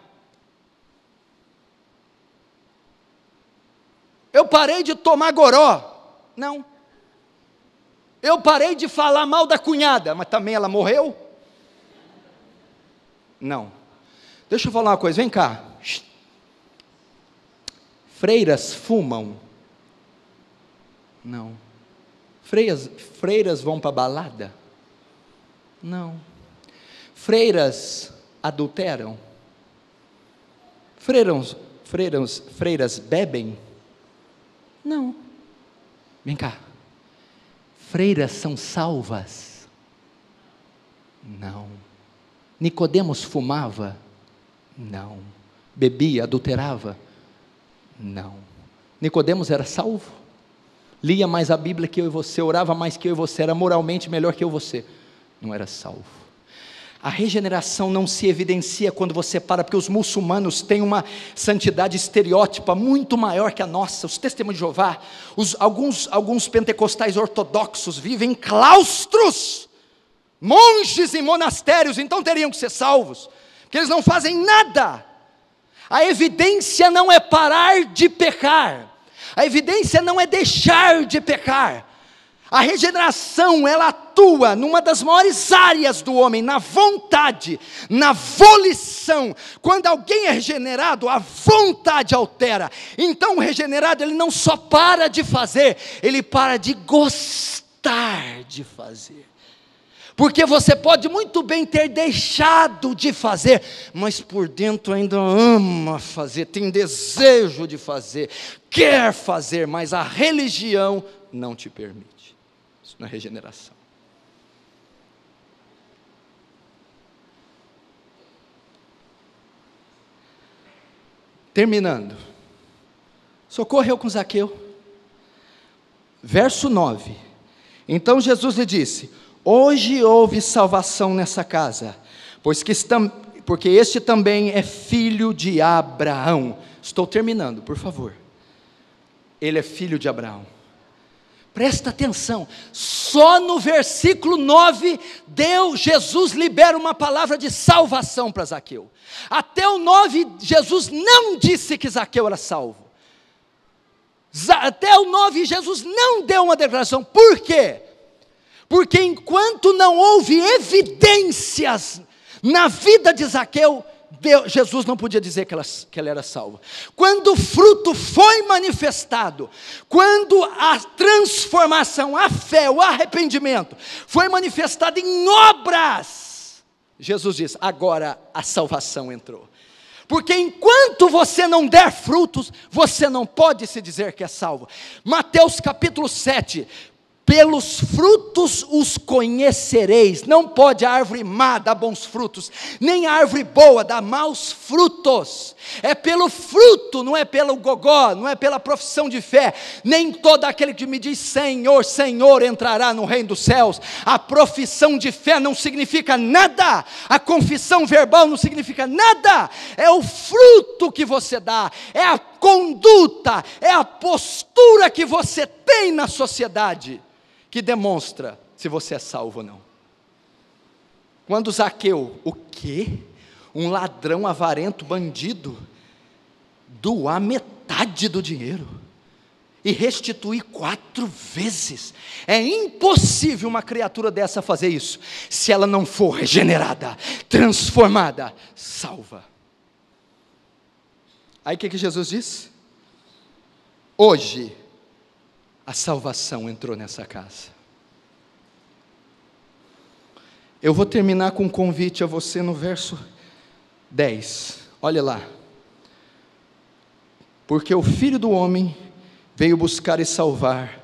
Eu parei de tomar goró? Não. Eu parei de falar mal da cunhada, mas também ela morreu? Não. Deixa eu falar uma coisa, vem cá. Freiras fumam? Não. Freiras vão para balada? Não. Freiras adulteram? Freiras bebem? Não. Vem cá. Freiras são salvas? Não. Nicodemos fumava? Não. Bebia, adulterava? Não. Nicodemos era salvo? Lia mais a Bíblia que eu e você, orava mais que eu e você, era moralmente melhor que eu e você? Não era salvo. A regeneração não se evidencia quando você para, porque os muçulmanos têm uma santidade estereótipa muito maior que a nossa. Os testemunhos de Jeová, alguns pentecostais ortodoxos vivem em claustros, monges em monastérios, então teriam que ser salvos, porque eles não fazem nada. A evidência não é parar de pecar, a evidência não é deixar de pecar, A regeneração, ela atua numa das maiores áreas do homem, na vontade, na volição. Quando alguém é regenerado, a vontade altera. Então o regenerado, ele não só para de fazer, ele para de gostar de fazer. Porque você pode muito bem ter deixado de fazer, mas por dentro ainda ama fazer, tem desejo de fazer, quer fazer, mas a religião não te permite. Isso não é regeneração. Terminando. Socorreu com Zaqueu. Verso 9. Então Jesus lhe disse: hoje houve salvação nessa casa, porque este também é filho de Abraão. Estou terminando, por favor. Ele é filho de Abraão. Presta atenção, só no versículo 9, Jesus libera uma palavra de salvação para Zaqueu. Até o 9, Jesus não disse que Zaqueu era salvo. Até o 9, Jesus não deu uma declaração. Por quê? Porque enquanto não houve evidências na vida de Zaqueu, Jesus não podia dizer que ela era salva. Quando o fruto foi manifestado, quando a transformação, a fé, o arrependimento foi manifestado em obras, Jesus diz: agora a salvação entrou. Porque enquanto você não der frutos, você não pode se dizer que é salvo. Mateus capítulo 7, pelos frutos os conhecereis. Não pode a árvore má dar bons frutos, nem a árvore boa dar maus frutos. É pelo fruto, não é pelo gogó, não é pela profissão de fé. Nem todo aquele que me diz Senhor, Senhor entrará no reino dos céus. A profissão de fé não significa nada, a confissão verbal não significa nada. É o fruto que você dá, é a conduta, é a postura que você tem na sociedade que demonstra se você é salvo ou não. Quando Zaqueu, o quê? Um ladrão avarento, bandido, doar metade do dinheiro e restituir 4 vezes. É impossível uma criatura dessa fazer isso, se ela não for regenerada, transformada, salva. Aí o que Jesus disse? Hoje a salvação entrou nessa casa. Eu vou terminar com um convite a você no verso 10. Olha lá. Porque o Filho do Homem veio buscar e salvar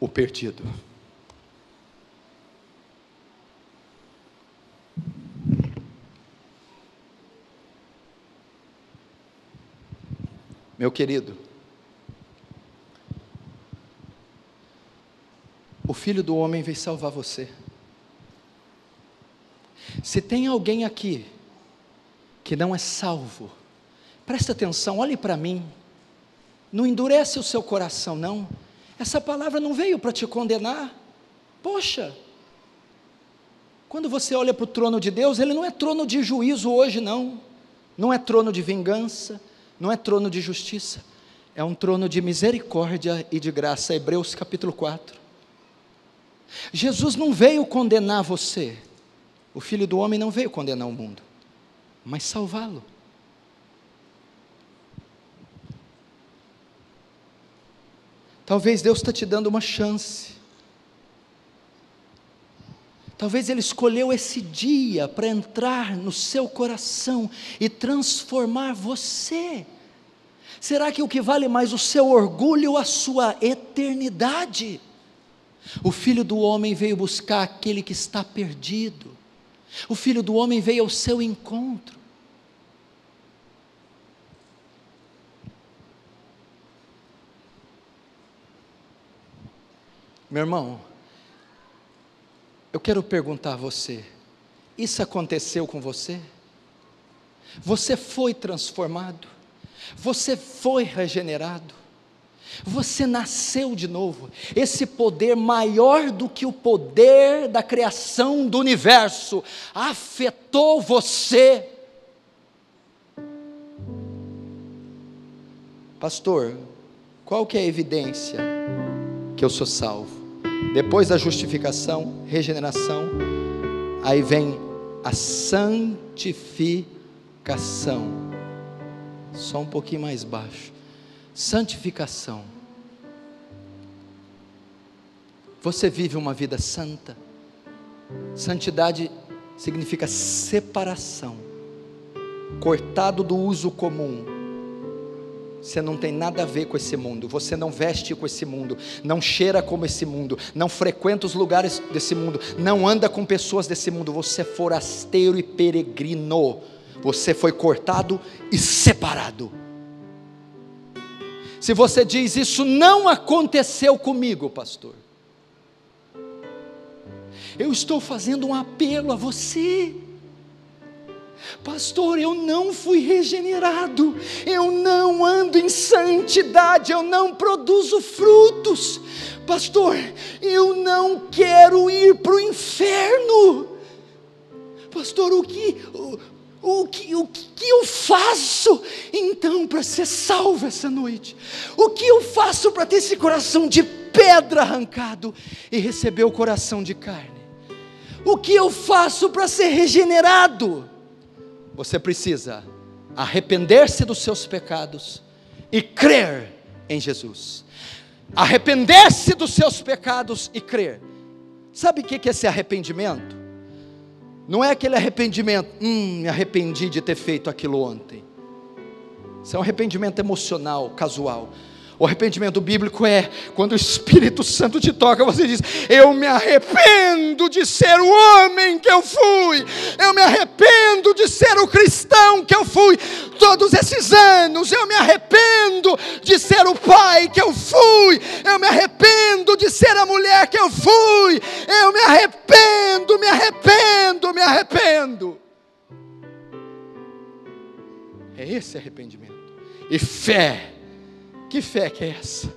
o perdido. Meu querido, o Filho do Homem veio salvar você. Se tem alguém aqui que não é salvo, presta atenção, olhe para mim. Não endurece o seu coração, não. Essa palavra não veio para te condenar. Poxa, quando você olha para o trono de Deus, ele não é trono de juízo hoje, não. Não é trono de vingança, não é trono de justiça. É um trono de misericórdia e de graça. Hebreus capítulo 4. Jesus não veio condenar você. O Filho do Homem não veio condenar o mundo, mas salvá-lo. Talvez Deus está te dando uma chance. Talvez Ele escolheu esse dia para entrar no seu coração e transformar você. Será que o que vale mais, o seu orgulho ou a sua eternidade? O Filho do Homem veio buscar aquele que está perdido. O Filho do Homem veio ao seu encontro. Meu irmão, eu quero perguntar a você: isso aconteceu com você? Você foi transformado? Você foi regenerado? Você nasceu de novo? Esse poder maior do que o poder da criação do universo afetou você? Pastor, qual que é a evidência que eu sou salvo? Depois da justificação, regeneração, aí vem a santificação. Só um pouquinho mais baixo. Santificação. Você vive uma vida santa. Santidade significa separação, cortado do uso comum. Você não tem nada a ver com esse mundo, você não veste com esse mundo, não cheira como esse mundo, não frequenta os lugares desse mundo, não anda com pessoas desse mundo. Você é forasteiro e peregrino. Você foi cortado e separado. Se você diz, isso não aconteceu comigo, pastor, eu estou fazendo um apelo a você. Pastor, eu não fui regenerado, eu não ando em santidade, eu não produzo frutos. Pastor, eu não quero ir para o inferno. Pastor, o que eu faço então para ser salvo essa noite? O que eu faço para ter esse coração de pedra arrancado e receber o coração de carne? O que eu faço para ser regenerado? Você precisa arrepender-se dos seus pecados e crer em Jesus. Arrepender-se dos seus pecados e crer. Sabe o que é esse arrependimento? Não é aquele arrependimento, me arrependi de ter feito aquilo ontem. Isso é um arrependimento emocional, casual. O arrependimento bíblico é quando o Espírito Santo te toca, você diz, eu me arrependo de ser o homem que eu fui, eu me arrependo de ser o cristão que eu fui todos esses anos, eu me arrependo de ser o pai que eu fui, eu me arrependo de ser a mulher que eu fui, eu me arrependo, me arrependo, me arrependo. É esse arrependimento. E fé. Que fé que é essa?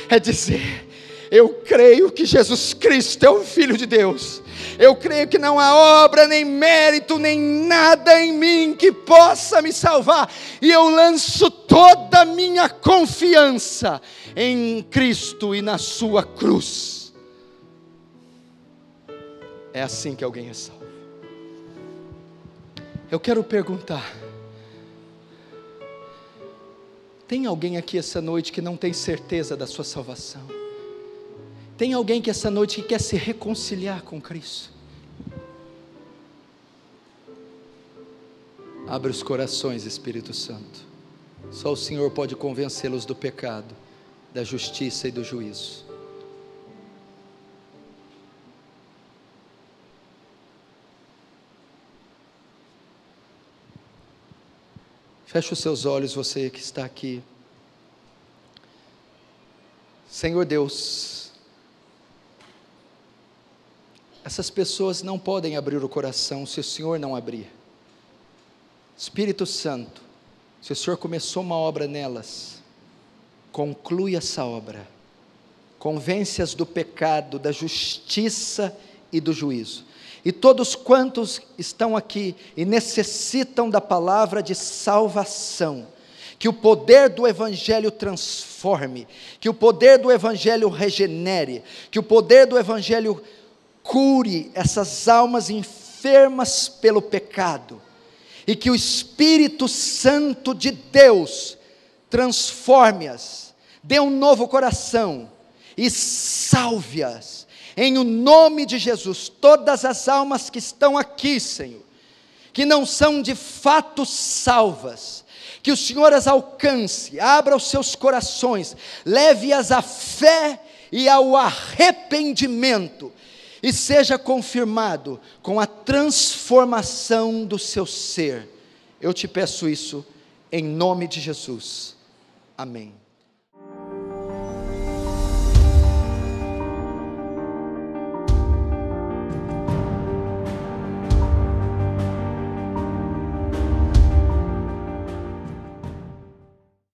É dizer, eu creio que Jesus Cristo é o Filho de Deus, eu creio que não há obra, nem mérito, nem nada em mim que possa me salvar, e eu lanço toda a minha confiança em Cristo e na sua cruz. É assim que alguém é salvo. Eu quero perguntar, tem alguém aqui essa noite que não tem certeza da sua salvação? Tem alguém que essa noite que quer se reconciliar com Cristo? Abre os corações, Espírito Santo. Só o Senhor pode convencê-los do pecado, da justiça e do juízo. Feche os seus olhos, você que está aqui. Senhor Deus, essas pessoas não podem abrir o coração se o Senhor não abrir. Espírito Santo, se o Senhor começou uma obra nelas, conclui essa obra. Convence-as do pecado, da justiça e do juízo. E todos quantos estão aqui e necessitam da palavra de salvação, que o poder do Evangelho transforme, que o poder do Evangelho regenere, que o poder do Evangelho cure essas almas enfermas pelo pecado, e que o Espírito Santo de Deus transforme-as, dê um novo coração e salve-as. Em o nome de Jesus, todas as almas que estão aqui, Senhor, que não são de fato salvas, que o Senhor as alcance, abra os seus corações, leve-as à fé e ao arrependimento, e seja confirmado com a transformação do seu ser. Eu te peço isso, em nome de Jesus. Amém.